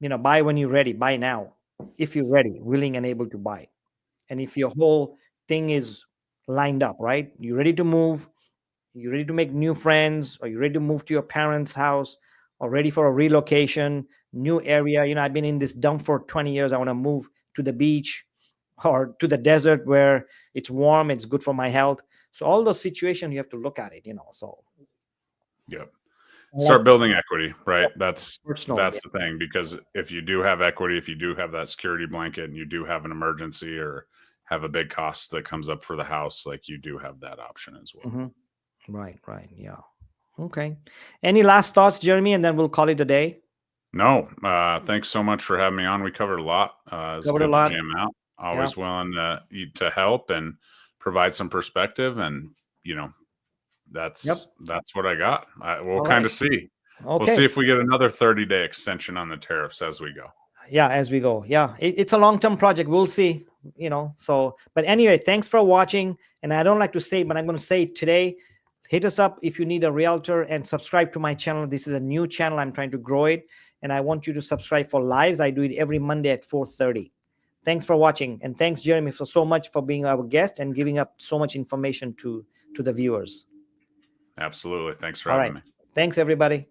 buy when you're ready, buy now. If you're ready, willing and able to buy. And if your whole thing is lined up, right? You're ready to move, you're ready to make new friends, or you're ready to move to your parents' house, or ready for a relocation, new area. I've been in this dump for 20 years. I want to move to the beach or to the desert where it's warm, it's good for my health. So all those situations, you have to look at it, so. Yep. Start building equity, right? That's Personal, the thing, because if you do have equity, if you do have that security blanket and you do have an emergency or have a big cost that comes up for the house, like, you do have that option as well. Mm-hmm. Right. Yeah. Okay. Any last thoughts, Jeremy? And then we'll call it a day. No. Thanks so much for having me on. We covered a lot. It's good to jam out. Always willing to help and provide some perspective. And, that's what I got. We'll kind of see. Okay. We'll see if we get another 30-day extension on the tariffs as we go. Yeah, as we go. Yeah, it's a long-term project. We'll see, So, but anyway, thanks for watching. And I don't like to say, but I'm going to say it today. Hit us up if you need a realtor and subscribe to my channel. This is a new channel. I'm trying to grow it. And I want you to subscribe for lives. I do it every Monday at 4:30. Thanks for watching. And thanks, Jeremy, for so much for being our guest and giving up so much information to the viewers. Absolutely. Thanks for having me. Thanks, everybody.